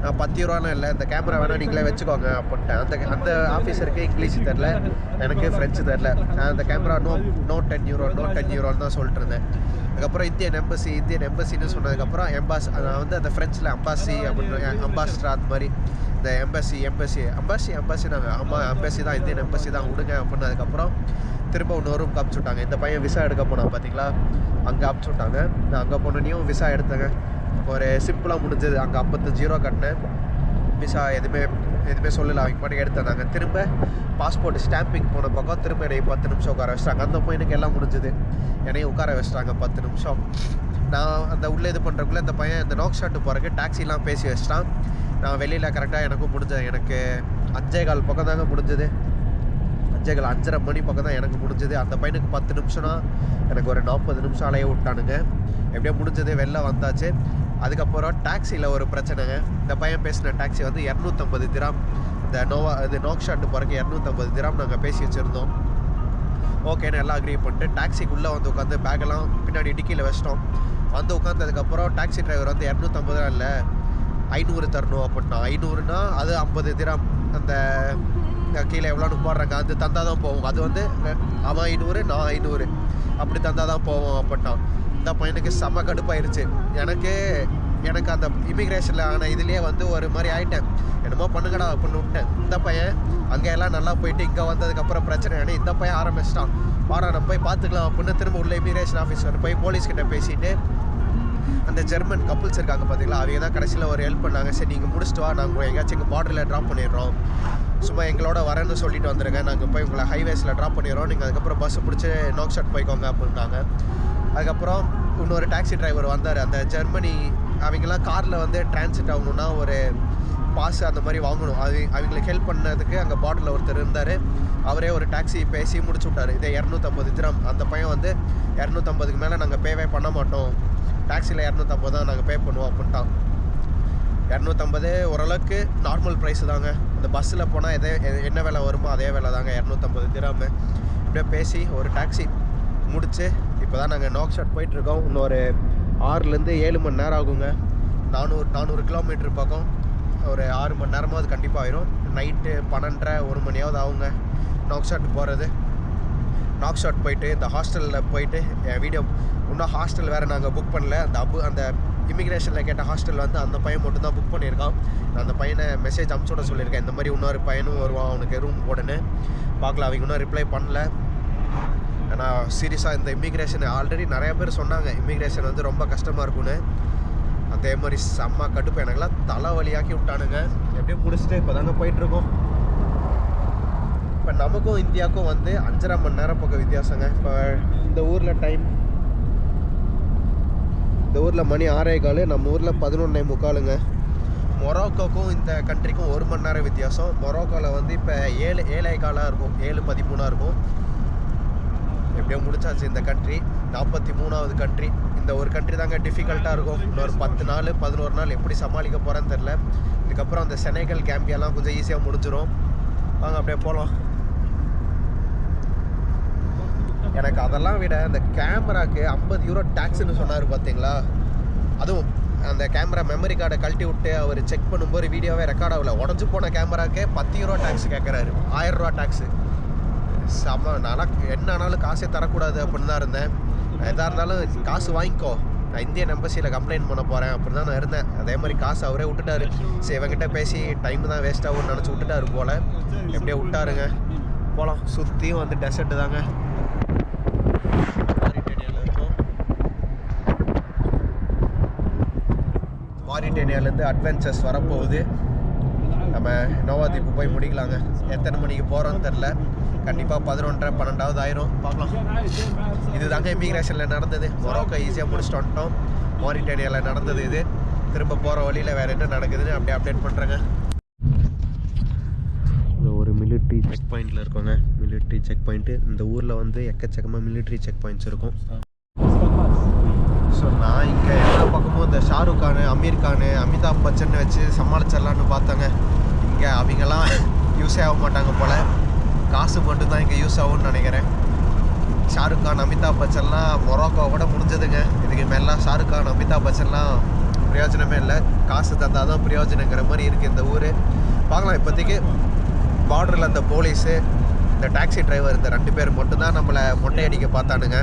நான் 10 யூரோலாம் இல்லை, இந்த கேமரா வேணால் நீங்களே வச்சுக்கோங்க அப்படின்ட்டேன். அந்த ஆஃபீஸருக்கு இங்கிலீஷ் தெரில, எனக்கு ஃப்ரெஞ்சு தெரில. நான் அந்த கேமரா நோ 10 யூரோன்னு தான் சொல்லிட்டு இருந்தேன். அதுக்கப்புறம் இந்தியன் எம்பசின்னு சொன்னதுக்கப்புறம் நான் வந்து அந்த ஃப்ரெஞ்சில் அம்பாசி அப்படின்னு அம்பாஸ்டரா அந்த மாதிரி இந்த எம்பசி நாங்கள் எம்பசி தான், இந்தியன் எம்பசி தான் விடுங்க அப்படின்னதுக்கப்புறம் திரும்ப இன்னொரு ரூம் காமிச்சு விட்டாங்க. இந்த பையன் விசா எடுக்க போனான் பார்த்தீங்களா, அங்கே அனுப்பிச்சு விட்டாங்க. நான் அங்கே போனோன்னையும் விசா எடுத்தேங்க. ஒரு சிம்பிளாக முடிஞ்சது. அங்கே 55 யூரோ கட்டினேன். விசா எதுவுமே சொல்லலை, அவங்க பாட்டுக்கு எடுத்தாங்க. திரும்ப பாஸ்போர்ட் ஸ்டாம்பிங் போன பக்கம் திரும்ப என்னை 10 நிமிஷம் உட்கார வச்சிட்டாங்க. அந்த பையனுக்கு எல்லாம் முடிஞ்சது, என்னையும் உட்கார வச்சிட்டாங்க 10 நிமிஷம். நான் அந்த உள்ளே இது பண்ணுறக்குள்ளே இந்த பையன் இந்த நோக்ஷாட்டு போகிறக்கு டாக்ஸிலாம் பேசி வச்சிட்டான். நான் வெளியில் கரெக்டாக எனக்கும் முடிஞ்சது. எனக்கு 5:15 பக்கம் தாங்க முடிஞ்சது. 5:30 மணி பக்கம் தான் எனக்கு முடிஞ்சது. அந்த பையனுக்கு 10 நிமிஷம்னா எனக்கு ஒரு 40 நிமிஷம் அலைய விட்டானுங்க. எப்படியோ முடிஞ்சது, வெளில வந்தாச்சு. அதுக்கப்புறம் டாக்ஸியில் ஒரு பிரச்சனைங்க. இந்த பையன் பேசின டாக்ஸி வந்து 250 திராம். இந்த நோக்ஷாட்டு போகிறக்கு 250 திராம் நாங்கள் பேசி வச்சுருந்தோம். ஓகேன்னு எல்லாம் அக்ரி பண்ணிட்டு டாக்ஸிக்குள்ளே வந்து உட்காந்து பேக்கெல்லாம் பின்னாடி டிக்கியில் வச்சிட்டோம். வந்து உட்காந்ததுக்கப்புறம் டாக்ஸி டிரைவர் வந்து 250 இல்லை 500 தரணும் அப்படின்னா. 500னா அது 50 திராம். அந்த கீழே எவ்வளோன்னு போடுறாங்க, அது தந்தால் தான் போவோம். அது வந்து அவன் 500 நான் 500 அப்படி தந்தால் தான் போவோம் அப்படின்னா. இந்த பையனுக்கு செம்ம கடுப்பாயிருச்சு. எனக்கு அந்த இமிக்ரேஷனில் ஆன இதுலேயே வந்து ஒரு மாதிரி ஆகிட்டேன், என்னமோ பண்ணுங்கடா அப்படின்னு விட்டேன். இந்த பையன் அங்கே எல்லாம் நல்லா போயிட்டு இங்கே வந்ததுக்கப்புறம் பிரச்சனை இந்த பையன் ஆரம்பிச்சிட்டான். வாடா நம்ம போய் பார்த்துக்கலாம் அப்படின்னு திரும்ப உள்ள இமிக்ரேஷன் ஆஃபீஸர் போய் போலீஸ்கிட்ட பேசிட்டு அந்த ஜெர்மன் கப்புள்ஸ் இருக்காங்க பார்த்தீங்களா, அவங்க தான் கடைசியில் ஒரு ஹெல்ப் பண்ணாங்க. சரி நீங்கள் முடிச்சுட்டு வா, நாங்கள் எங்கேயாச்சும் எங்கள் பார்டரில் ட்ராப் பண்ணிடுறோம், சும்மா எங்களோட வரேன்னு சொல்லிட்டு வந்துடுங்க, நாங்கள் போய் உங்களை ஹைவேஸில் ட்ராப் பண்ணிடுறோம், நீங்கள் அதுக்கப்புறம் பஸ்ஸை பிடிச்சி நோக்ஷாட் போய்க்கோங்க அப்படின்னாங்க. அதுக்கப்புறம் இன்னொரு டாக்ஸி டிரைவர் வந்தார். அந்த ஜெர்மனி அவங்கெல்லாம் காரில் வந்து டிரான்சிட் ஆகணுன்னா ஒரு பாஸ் அந்த மாதிரி வாங்கணும். அவங்களுக்கு ஹெல்ப் பண்ணதுக்கு அங்கே பார்டரில் ஒருத்தர் இருந்தார். அவரே ஒரு டாக்ஸி பேசி முடிச்சு விட்டார். இதே 250 திராம். அந்த பையன் வந்து 250க்கு மேலே நாங்கள் பேவே பண்ண மாட்டோம், டாக்ஸியில் 250 தான் நாங்கள் பே பண்ணுவோம் அப்படின்ட்டான். 250 ஓரளவுக்கு நார்மல் ப்ரைஸு தாங்க. அந்த பஸ்ஸில் போனால் என்ன விலை வருமோ அதே விலை தாங்க, 250 திராமு. இப்படியே பேசி ஒரு டாக்ஸி முடிச்சு இப்போ தான் நாங்கள் நோக்ஷாட் போயிட்டுருக்கோம். இன்னொரு 6லேருந்து 7 மணி நேரம் ஆகுங்க. 400 கிலோமீட்டர் பக்கம் ஒரு 6 மணி நேரமாவது கண்டிப்பாக ஆயிரும். நைட்டு 12:30 1 மணியாவது ஆகுங்க நோக்ஷாட் போகிறது. நாக்ஷாட் போயிட்டு இந்த ஹாஸ்டலில் போயிட்டு என் வீடியோ இன்னும் ஹாஸ்டல் வேறு நாங்கள் புக் பண்ணல. அந்த இமிக்ரேஷனில் கேட்ட ஹாஸ்டல் வந்து அந்த பையன் மட்டும் தான் புக் பண்ணியிருக்கான். நான் அந்த பையனை மெசேஜ் அனுப்பிச்சு விட சொல்லியிருக்கேன், இந்த மாதிரி இன்னொரு பையனும் வருவான் அவனுக்கு ரூம் போடுன்னு. பார்க்கலாம், அவங்க இன்னும் ரிப்ளை பண்ணல. ஆனால் சீரியஸாக இந்த இமிக்ரேஷன் ஆல்ரெடி நிறையா பேர் சொன்னாங்க இமிக்ரேஷன் வந்து ரொம்ப கஷ்டமாக இருக்கும்னு. அதே மாதிரி செம்ம கடுப்பு, எனக்குலாம் தலை வலியாக்கி விட்டானுங்க. எப்படியும் முடிச்சுட்டு இப்போ தாங்க போயிட்டுருக்கோம். இப்போ நமக்கும் இந்தியாவுக்கும் வந்து 5.5 மணி நேரம் பக்கம் வித்தியாசங்க. இப்போ இந்த ஊரில் மணி 6:15, நம்ம ஊரில் 11:45. மொரோக்கோக்கும் இந்த கண்ட்ரிக்கும் 1 மணி நேரம் வித்தியாசம். மொரோக்கோவில் வந்து இப்போ 7:15 இருக்கும், 7:13 இருக்கும். எப்படியோ முடிச்சாச்சு இந்த கண்ட்ரி. 43வது கண்ட்ரி. இந்த ஒரு கண்ட்ரி தாங்க டிஃபிகல்ட்டாக இருக்கும். இன்னொரு 10 நாள் 11 நாள் எப்படி சமாளிக்க போகிறேன்னு தெரில. இதுக்கப்புறம் அந்த செனகல் கேம்பியாலாம் கொஞ்சம் ஈஸியாக முடிஞ்சிடும். வாங்க அப்படியே போகலாம். எனக்கு அதெல்லாம் விட அந்த கேமராவுக்கு 50 யூரோ டேக்ஸ்ன்னு சொன்னார் பார்த்தீங்களா. அதுவும் அந்த கேமரா மெமரி கார்டை கழட்டி விட்டு அவர் செக் பண்ணும்போது வீடியோவே ரெக்கார்ட் ஆகல. உடஞ்சி போன கேமராக்கே 10 யூரோ டேக்ஸ் கேட்குறாரு. 1000 ரூபா டேக்ஸு. செம்ம. நான் என்ன ஆனாலும் காசே தரக்கூடாது அப்படின்னு தான் இருந்தேன். எதாக இருந்தாலும் காசு வாங்கிக்கோ, நான் இந்தியன் எம்பசியில் கம்ப்ளைண்ட் பண்ண போகிறேன் அப்படின்னு தான் நான் இருந்தேன். அதே மாதிரி காசு அவரே விட்டுட்டாரு. சரி இவங்கிட்ட பேசி டைம் தான் வேஸ்ட் ஆகும்னு நினச்சி விட்டுட்டாரு போல். எப்படியே விட்டாருங்க. போகலாம். சுற்றியும் வந்து டெசர்ட்டு தாங்க. மாரிட்டேனியாவில் இருக்கும். மாரிட்டேனியாவிலேருந்து அட்வென்ச்சர்ஸ் வரப்போகுது. நம்ம நோவாதீப்பு போய் முடிக்கலாங்க. எத்தனை மணிக்கு போகிறோன்னு தெரில. கண்டிப்பாக 11:30 12 ஆயிரும். பார்க்கலாம். இது தாங்க இமிக்ரேஷனில் நடந்தது. மொரோக்கோ ஈஸியாக முடிச்சுட்டு வந்துட்டோம். மாரிட்டேனியாவில் நடந்தது இது. திரும்ப போகிற வழியில் வேறு என்ன நடக்குதுன்னு அப்படியே அப்டேட் பண்ணுறேங்க. இது ஒரு மிலிட்ரி செக் பாயிண்டில் இருக்கோங்க. Military check point. இந்த ஊரில் வந்து எக்கச்சக்கமாக மிலிட்ரி செக் பாயிண்ட்ஸ் இருக்கும். ஸோ நான் இங்கே எல்லா பக்கமும் இந்த ஷாருக் கானு, அமீர் கானு, அமிதாப் பச்சன் வச்சு சமாளிச்சிடலான்னு பார்த்தாங்க. இங்கே அவங்கெல்லாம் யூஸே ஆக மாட்டாங்க போல். காசு மட்டும்தான் இங்கே யூஸ் ஆகும்னு நினைக்கிறேன். ஷாருக் கான், அமிதாப் பச்சன்லாம் மொரோக்கோவோட முடிஞ்சதுங்க. இதுக்கு மேலே ஷாருக் கான், அமிதாப் பச்சன்லாம் பிரயோஜனமே இல்லை. காசு தந்தால் தான் பிரயோஜனங்கிற மாதிரி இருக்குது இந்த ஊர். பார்க்கலாம். இப்போதைக்கு பார்டரில் அந்த போலீஸு, இந்த டாக்ஸி டிரைவர், இந்த 2 பேர் மட்டும்தான் நம்மளை மொட்டையடிக்க பார்த்தானுங்க.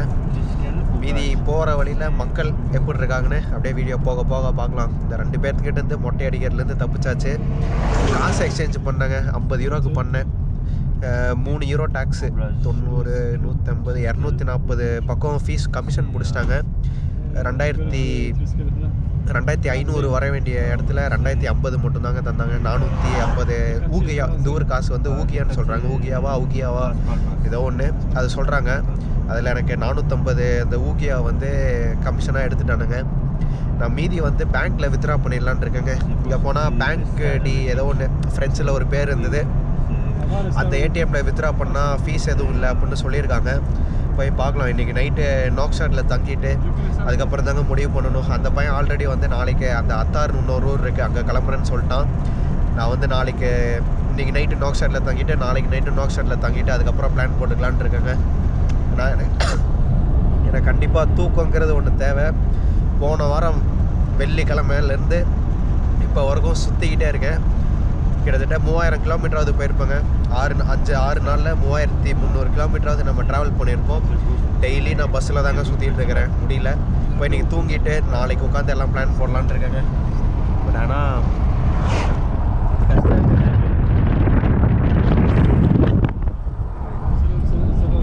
மீதி போகிற வழியில் மக்கள் எப்படி இருக்காங்கன்னு அப்படியே வீடியோ போக போக பார்க்கலாம். இந்த 2 பேர்த்துக்கிட்டேருந்து மொட்டை அடிக்கிறதுலேருந்து தப்பிச்சாச்சு. காசு எக்ஸ்சேஞ்ச் பண்ணேங்க. 50 யூரோக்கு பண்ணேன். 3 யூரோ டேக்ஸு. 90 150 240 பக்கம் ஃபீஸ் கமிஷன் பிடிச்சிட்டாங்க. 2500 வர வேண்டிய இடத்துல 2050 மட்டும்தாங்க தந்தாங்க. 450 ஊகியா. இந்த ஊர் காசு வந்து ஊகியான்னு சொல்கிறாங்க. ஊகியாவா ஏதோ ஒன்று அது சொல்கிறாங்க. அதில் எனக்கு 450 அந்த ஊகியா வந்து கமிஷனாக எடுத்துட்டானுங்க. நான் மீதி வந்து பேங்க்கில் வித்ட்ரா பண்ணிடலான் இருக்கேங்க. இங்கே போனால் பேங்க் டி ஏதோ ஒன்று ஃப்ரெண்ட்ஸில் ஒரு பேர் இருந்தது. அந்த ஏடிஎம்மில் வித்ட்ரா பண்ணால் ஃபீஸ் எதுவும் இல்லை அப்படின்னு சொல்லியிருக்காங்க. போய் பார்க்கலாம். இன்றைக்கி நைட்டு நோக்ஷாட்டில் தங்கிட்டு அதுக்கப்புறம் தாங்க முடிவு பண்ணணும். அந்த பையன் ஆல்ரெடி வந்து நாளைக்கு அந்த அத்தார்னு இன்னொரு ஊர் இருக்குது, அங்கே கிளம்புறேன்னு சொல்லிட்டான். நான் வந்து நாளைக்கு இன்றைக்கி நைட்டு நோக்ஷாட்டில் தங்கிட்டு நாளைக்கு நைட்டு நோக்ஷாட்டில் தங்கிட்டு அதுக்கப்புறம் பிளான் போட்டுக்கலான் இருக்கேங்க. நான் எனக்கு கண்டிப்பாக தூக்கங்கிறது ஒன்று தேவை. போன வாரம் வெள்ளிக்கிழமையிலேருந்து இப்போ வரைக்கும் சுற்றிக்கிட்டே இருக்கேன். கிட்டத்தட்ட 3000 கிலோமீட்டராவது போயிருப்பேங்க. 6 நாளில் 3300 கிலோமீட்டராவது நம்ம ட்ராவல் பண்ணியிருப்போம். டெய்லி நான் பஸ்ஸில் தாங்க சுற்றிட்டு இருக்கிறேன். முடியல. இப்போ இன்றைக்கி தூங்கிட்டு நாளைக்கு உட்காந்து எல்லாம் பிளான் போடலான்னு இருக்கேங்க. பட் ஆனால்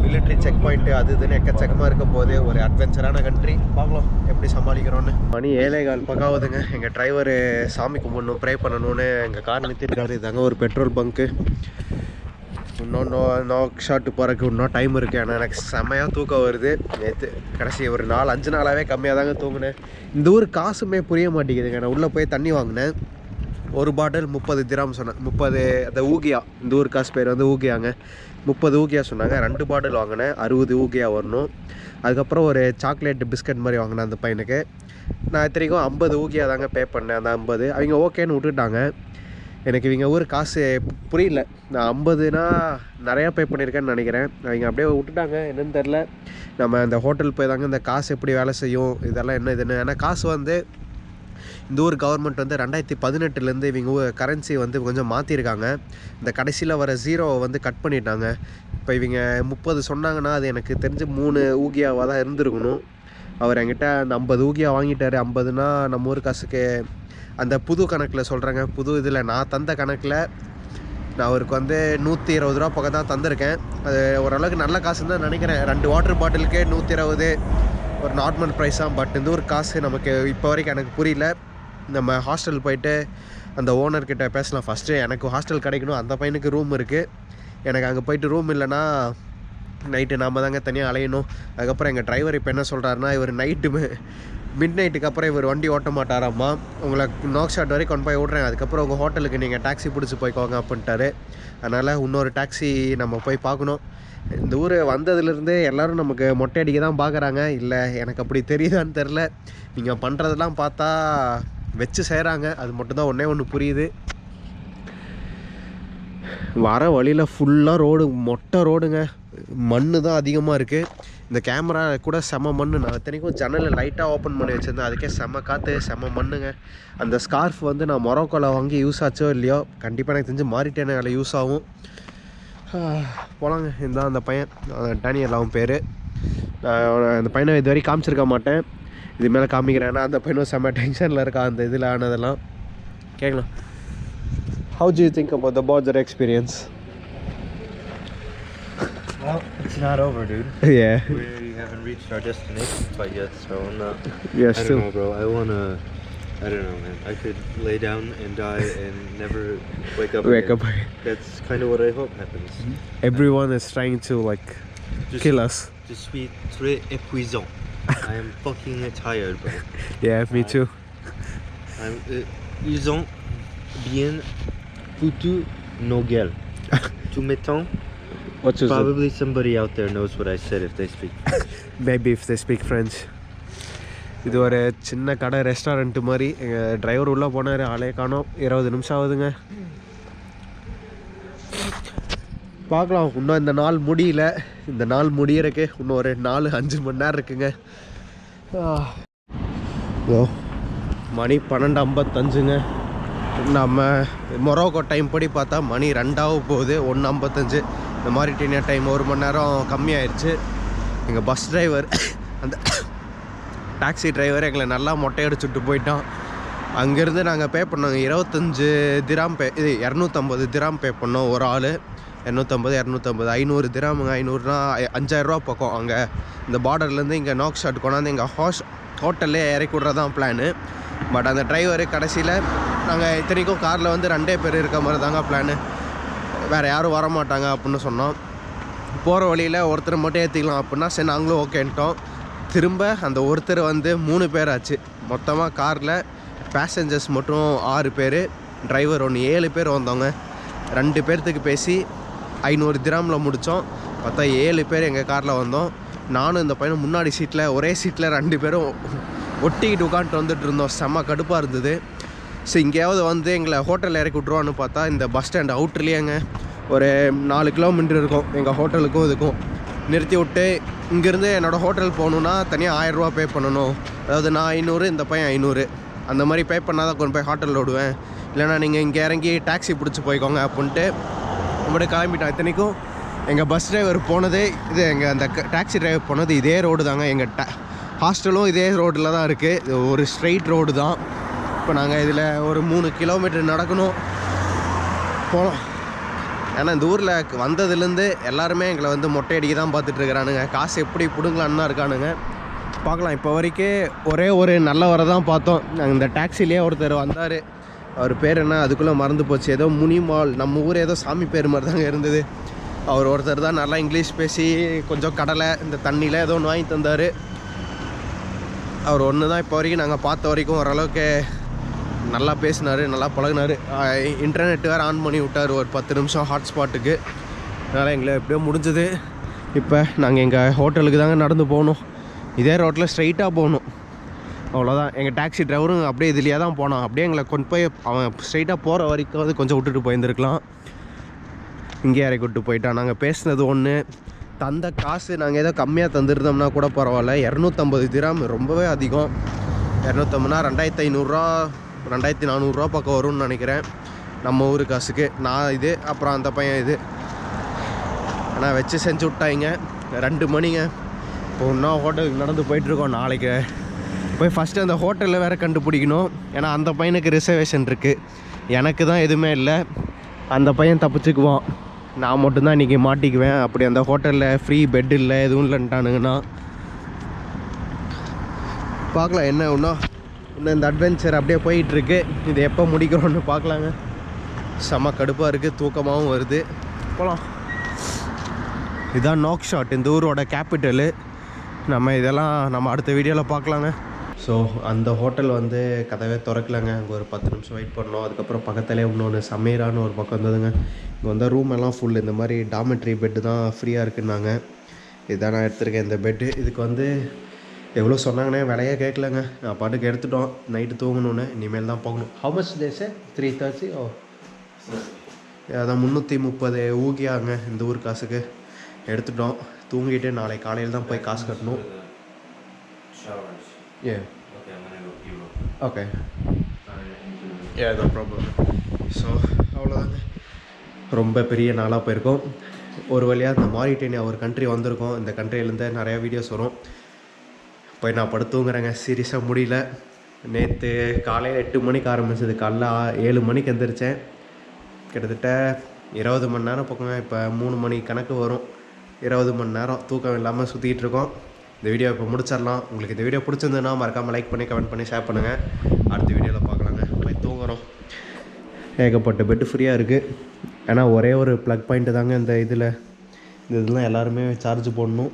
மிலிட்ரி செக் பாயிண்ட்டு அது இதுன்னு எக்கச்சக்கமாக இருக்க போது ஒரு அட்வென்ச்சரான கண்ட்ரி. பார்க்கலாம் எப்படி சமாளிக்கிறோன்னு. மணி 7:15 பக்காவதுங்க. எங்கள் டிரைவர் சாமி கும்பிடணும், ப்ரே பண்ணணும்னு எங்கள் கார் நிறுத்திருக்காரு. இதாங்க ஒரு பெட்ரோல் பங்க்கு. இன்னும் நோக்ஷாட்டு போகிறதுக்கு இன்னும் டைம் இருக்குது. ஆனால் எனக்கு செம்மையாக தூக்கம் வருது. நேற்று கடைசி ஒரு 4-5 நாளாகவே கம்மியாக தாங்க தூங்கினேன். இந்த ஊர் காசுமே புரிய மாட்டேங்குதுங்க. நான் உள்ளே போய் தண்ணி வாங்கினேன். ஒரு பாட்டில் 30 திராம் சொன்னேன். 30 அந்த ஊகியா. இந்த ஊர் காசு பேர் வந்து ஊகியாங்க. 30 ஊகியா சொன்னாங்க. 2 பாட்டில் வாங்கினேன். 60 ஊகியா வரணும். அதுக்கப்புறம் ஒரு சாக்லேட் பிஸ்கட் மாதிரி வாங்கினேன் அந்த பையனுக்கு. நான் இத்தனைக்கும் 50 ஊகியா தாங்க பே பண்ணேன். அந்த 50 அவங்க ஓகேன்னு விட்டுட்டாங்க. எனக்கு இவங்க ஊர் காசு புரியல. நான் 50னா நிறையா பே பண்ணியிருக்கேன்னு நினைக்கிறேன். அவங்க அப்படியே விட்டுட்டாங்க. என்னன்னு தெரில. நம்ம அந்த ஹோட்டல் போய் தாங்க இந்த காசு எப்படி வேலை செய்யும் இதெல்லாம் என்ன இதுன்னு. ஏன்னா காசு வந்து இந்த ஊர் கவர்மெண்ட் வந்து 2018 இவங்க கரன்சி வந்து கொஞ்சம் மாற்றிருக்காங்க. இந்த கடைசியில் வர 0 வந்து கட் பண்ணிட்டாங்க. இப்போ இவங்க 30 சொன்னாங்கன்னா அது எனக்கு தெரிஞ்சு 3 ஊகியாவாக தான் இருந்திருக்கணும். அவர் என்கிட்ட அந்த 50 ஊகியா வாங்கிட்டார். 50னா நம்ம ஊர் காசுக்கு அந்த புது கணக்கில் சொல்கிறேங்க. புது இதில் நான் தந்த கணக்கில் நான் அவருக்கு வந்து 120 ரூபா பக்கம் தான் தந்திருக்கேன். அது ஓரளவுக்கு நல்ல காசுன்னு தான் நினைக்கிறேன். 2 வாட்டர் பாட்டிலுக்கே 120 ஒரு நார்மல் ப்ரைஸ் தான். பட் இந்த ஒரு காசு நமக்கு இப்போ வரைக்கும் எனக்கு புரியல. நம்ம ஹாஸ்டல் போயிட்டு அந்த ஓனர்கிட்ட பேசலாம். ஃபஸ்ட்டு எனக்கு ஹாஸ்டல் கிடைக்கணும். அந்த பையனுக்கு ரூம் இருக்குது. எனக்கு அங்கே போயிட்டு ரூம் இல்லைன்னா நைட்டு நாம் தாங்க தனியாக அலையணும். அதுக்கப்புறம் எங்கள் டிரைவர் இப்போ என்ன சொல்கிறாருன்னா, இவர் மிட் நைட்டுக்கு அப்புறம் இவர் வண்டி ஓட்ட மாட்டாராம்மா, உங்களை நாக் ஷாட் வரைக்கும் கொண்டு போய் விட்றேன், அதுக்கப்புறம் உங்கள் ஹோட்டலுக்கு நீங்கள் டாக்ஸி பிடிச்சி போய்க்கோங்க அப்படின்ட்டாரு. அதனால் இன்னொரு டாக்ஸி நம்ம போய் பார்க்கணும். இந்த ஊர் வந்ததுலேருந்து எல்லோரும் நமக்கு மொட்டை அடிக்க தான் பார்க்குறாங்க. இல்லை எனக்கு அப்படி தெரியுதான்னு தெரில. நீங்கள் பண்ணுறதெல்லாம் பார்த்தா வச்சு செய்கிறாங்க, அது மட்டும்தான் ஒன்று புரியுது. வர வழியில் ஃபுல்லாக ரோடு, மொட்டை ரோடுங்க, மண் தான் அதிகமாக இருக்குது. இந்த கேமரா கூட செம மண். நான் இத்தனைக்கும் ஜன்னலில் லைட்டாக ஓப்பன் பண்ணி வச்சுருந்தேன், அதுக்கே செம்ம காற்று, செம்ம மண்ணுங்க. அந்த ஸ்கார்ஃப் வந்து நான் மொரோக்கோவில் வாங்கி யூஸ் ஆச்சோ இல்லையோ, கண்டிப்பாக எனக்கு தெரிஞ்சு மாறிட்டேனே அதில் யூஸ் ஆகும். போகலாங்க. இதுதான் அந்த பையன், டேனியல் அவன் பேர். நான் அந்த பையனை இது வரைக்கும் காமிச்சிருக்க மாட்டேன், இது மேலே காமிக்கிறேன். ஏன்னா அந்த பையனும் செம்ம டென்ஷனில் இருக்கா அந்த இதில் ஆனதெல்லாம். கேட்கலாம். How do you think about the border experience? Well, it's not over, dude. Yeah. We haven't reached our destination quite yet, so I'm not... Yeah, I don't know, bro. I don't know, man. I could lay down and die and never wake up again. That's kind of what I hope happens. Everyone is trying to kill us. Je suis très épuisant. I am fucking tired, bro. Yeah, me too. Ils ont bien foutu nos gueules. Tout mettons. Probably somebody out there knows what I said if they speak French. Maybe if they speak French. இது ஒரு சின்ன கடை, restaurant மாதிரி. எங்கள் driver உள்ளே போனார், ஆளே காணோம். 20 நிமிஷம் ஆகுதுங்க. பார்க்கலாம். இன்னும் இந்த நாள் முடியல. இந்த நாள் முடியறக்கு இன்னும் ஒரு 4-5 மணி நேரம் இருக்குங்க. மணி 12:55ங்க. நம்ம மொரோக்கோ டைம் படி பார்த்தா மணி 2 போகுது, 1:55. இந்த மாரிட்டேனியா டைம் 1 மணி நேரம் கம்மியாயிடுச்சு. எங்கள் பஸ் டிரைவர், அந்த டாக்ஸி டிரைவர் எங்களை நல்லா மொட்டை அடிச்சுட்டு போயிட்டான். அங்கேருந்து நாங்கள் பே பண்ணோங்க 25 திராம் இது 250 திராம் பே பண்ணோம் ஒரு ஆள். 250 500 திராமுங்க. 500னா 5000 ரூபா பக்கம். அங்கே இந்த பார்டர்லேருந்து இங்கே நாக் ஷாட் கொண்டாந்து எங்கள் ஹோட்டல்லே இறக்கி விட்றதான் பிளானு. பட் அந்த டிரைவரு கடைசியில், நாங்கள் இத்தனைக்கும் காரில் வந்து 2 பேர் இருக்க மாதிரி தாங்க பிளானு, வேறு யாரும் வரமாட்டாங்க அப்படின்னு சொன்னோம். போகிற வழியில் ஒருத்தர் மட்டும் ஏற்றிக்கலாம் அப்படின்னா சரி நாங்களும் ஓகேன்ட்டோம். திரும்ப அந்த ஒருத்தர் வந்து 3 பேர் ஆச்சு. மொத்தமாக காரில் பேசஞ்சர்ஸ் மட்டும் 6 பேர், டிரைவர் 7 பேர் வந்தவங்க. 2 பேர்த்துக்கு பேசி 500 திராமில் முடித்தோம். பார்த்தா 7 பேர் எங்கள் காரில் வந்தோம். நானும் இந்த பையனும் முன்னாடி சீட்டில், ஒரே சீட்டில் 2 பேரும் ஒட்டிக்கிட்டு உட்காந்துட்டு வந்துட்டு இருந்தோம். செம்ம கடுப்பாக இருந்தது. ஸோ இங்கேயாவது வந்து எங்களை ஹோட்டலில் இறக்கி விட்ருவான்னு பார்த்தா இந்த பஸ் ஸ்டாண்ட் அவுட்லேயேங்க ஒரு 4 கிலோமீட்டர் இருக்கும் எங்கள் ஹோட்டலுக்கும் இதுக்கும். நிறுத்தி விட்டு இங்கேருந்து என்னோடய ஹோட்டல் போகணுன்னா தனியாக 1000 ரூபா பே பண்ணணும். அதாவது நான் 500, இந்த பையன் 500, அந்த மாதிரி பே பண்ணால் தான் கொண்டு போய் ஹோட்டலில் விடுவேன். இல்லைனா நீங்கள் இங்கே இறங்கி டாக்ஸி பிடிச்சி போய்க்கோங்க அப்படின்ட்டு அப்படியே கிளம்பிட்டான். இத்தனைக்கும் எங்கள் பஸ் டிரைவர் போனதே இது, எங்கள் அந்த டாக்ஸி டிரைவர் போனது இதே ரோடு தாங்க. எங்கள் ஹாஸ்டலும் இதே ரோட்டில் தான் இருக்குது. இது ஒரு ஸ்ட்ரெயிட் ரோடு தான். இப்போ நாங்கள் இதில் ஒரு 3 கிலோமீட்டர் நடக்கணும், போகலாம். ஏன்னா இந்த ஊரில் வந்ததுலேருந்து எல்லாருமே எங்களை வந்து மொட்டை அடிக்க தான் பார்த்துட்ருக்குறானுங்க. காசு எப்படி பிடுங்கலான்னு தான் இருக்கானுங்க. பார்க்கலாம். இப்போ வரைக்கும் ஒரே ஒரு நல்லவரை தான் பார்த்தோம். நாங்கள் இந்த டாக்ஸிலேயே ஒருத்தர் வந்தார். அவர் பேர் என்ன அதுக்குள்ளே மறந்து போச்சு. ஏதோ முனிமால், நம்ம ஊர் ஏதோ சாமி பேர் மாதிரி தாங்க இருந்தது. அவர் ஒருத்தர் தான் நல்லா இங்கிலீஷ் பேசி கொஞ்சம் கடலை இந்த தண்ணியில் ஏதோ ஒன்று வாங்கி தந்தார். அவர் ஒன்று தான் இப்போ வரைக்கும் நாங்கள் பார்த்த வரைக்கும் ஓரளவுக்கு நல்லா பேசினார், நல்லா பழகினார். இன்டர்நெட் வேறு ஆன் பண்ணி விட்டார் ஒரு 10 நிமிஷம் ஹாட்ஸ்பாட்டுக்கு. அதனால் எங்களை எப்படியோ முடிஞ்சது. இப்போ நாங்கள் எங்கள் ஹோட்டலுக்கு தாங்க நடந்து போகணும். இதே ரோட்டில் ஸ்ட்ரைட்டாக போகணும், அவ்வளோதான். எங்கள் டாக்ஸி டிரைவரும் அப்படியே இதுலேயே தான் போனான். அப்படியே எங்களை கொண்டு போய் அவன் ஸ்ட்ரைட்டாக போகிற வரைக்கும் அது கொஞ்சம் விட்டுட்டு போயிருந்துருக்கலாம். இங்கே இறக்கி விட்டு போயிட்டான். நாங்கள் பேசுனது ஒன்று, தந்த காசு நாங்கள் ஏதோ கம்மியாக தந்துருந்தோம்னா கூட பரவாயில்ல. 250 திராம் ரொம்பவே அதிகம். 250னா 2500 ரூபா 2400 ரூபா பக்கம் வரும்னு நினைக்கிறேன் நம்ம ஊர் காசுக்கு. நான் இது, அப்புறம் அந்த பையன் இது. ஆனால் வச்சு செஞ்சு விட்டாங்க. 2 மணிங்க. இப்போ இன்னும் ஹோட்டலுக்கு நடந்து போயிட்டுருக்கோம். நாளைக்கு போய் ஃபஸ்ட்டு அந்த ஹோட்டலில் வேறு கண்டுபிடிக்கணும். ஏன்னா அந்த பையனுக்கு ரிசர்வேஷன் இருக்குது, எனக்கு தான் எதுவுமே இல்லை. அந்த பையன் தப்பிச்சுக்குவான், நான் மட்டும்தான் இன்றைக்கி மாட்டிக்குவேன். அப்படி அந்த ஹோட்டலில் ஃப்ரீ பெட் இல்லை, எதுவும் இல்லைன்ட்டானுங்கண்ணா. பார்க்கலாம் என்ன இன்னும் இந்த அட்வென்ச்சர் அப்படியே போயிட்டுருக்கு. இது எப்போ முடிக்கிறோன்னு பார்க்கலாங்க. செம்ம கடுப்பாக இருக்குது, தூக்கமாகவும் வருது. போகலாம். இதுதான் நாக் ஷாட், இந்த ஊரோட கேபிட்டலு. நம்ம இதெல்லாம் நம்ம அடுத்த வீடியோவில் பார்க்கலாங்க. ஸோ அந்த ஹோட்டல் வந்து கதவே திறக்கலைங்க. அங்கே ஒரு 10 நிமிஷம் வெயிட் பண்ணோம். அதுக்கப்புறம் பக்கத்துலேயே இன்னொன்று சமீரான்னு ஒரு பக்கம் இருந்ததுங்க. இங்கே வந்தால் ரூம் எல்லாம் ஃபுல். இந்த மாதிரி டாமெட்ரி பெட்டு தான் ஃப்ரீயாக இருக்குன்னாங்க. இதுதான் நான் எடுத்திருக்கேன் இந்த பெட்டு. இதுக்கு வந்து எவ்வளோ சொன்னாங்கன்னே விலையே கேட்கலங்க. நான் பாட்டுக்கு எடுத்துட்டோம். நைட்டு தூங்கணுன்னு இனிமேல் தான் போகணும். How much days 330? ஓ அதான் 330 ஊகியாங்க இந்த ஊர் காசுக்கு. எடுத்துட்டோம். தூங்கிட்டு நாளைக்கு காலையில் தான் போய் காசு கட்டணும். ஏ ஓகே நோ ப்ராப்ளம். ஸோ அவ்வளோதாங்க. ரொம்ப பெரிய நாளாக போயிருக்கோம். ஒரு வழியாக இந்த மாரிட்டேனியா ஒரு கண்ட்ரி வந்திருக்கோம். இந்த கண்ட்ரிலேருந்து நிறையா வீடியோஸ் வரும். போய் நான் படுத்து தூங்குறேங்க. சீரியஸாக முடியல. நேற்று காலையில் 8 மணிக்கு ஆரம்பிச்சது. காலைல 7 மணிக்கு எந்திரிச்சேன். கிட்டத்தட்ட 20 மணி நேரம் பக்கங்க. இப்போ 3 மணி கணக்கு வரும். 20 மணி நேரம் தூக்கம் இல்லாமல் சுற்றிக்கிட்டு இருக்கோம். இந்த வீடியோ இப்போ முடிச்சிடலாம். உங்களுக்கு இந்த வீடியோ பிடிச்சிருந்ததுன்னா மறக்காமல் லைக் பண்ணி கமெண்ட் பண்ணி ஷேர் பண்ணுங்கள். அடுத்த வீடியோவில் பார்க்கலாங்க. போய் தூங்குறோம். ஏகப்பட்ட பெட்டு ஃப்ரீயாக இருக்குது. ஏன்னா ஒரே ஒரு ப்ளக் பாயிண்ட்டு தாங்க இந்த இதெல்லாம் எல்லாருமே சார்ஜ் போடணும்.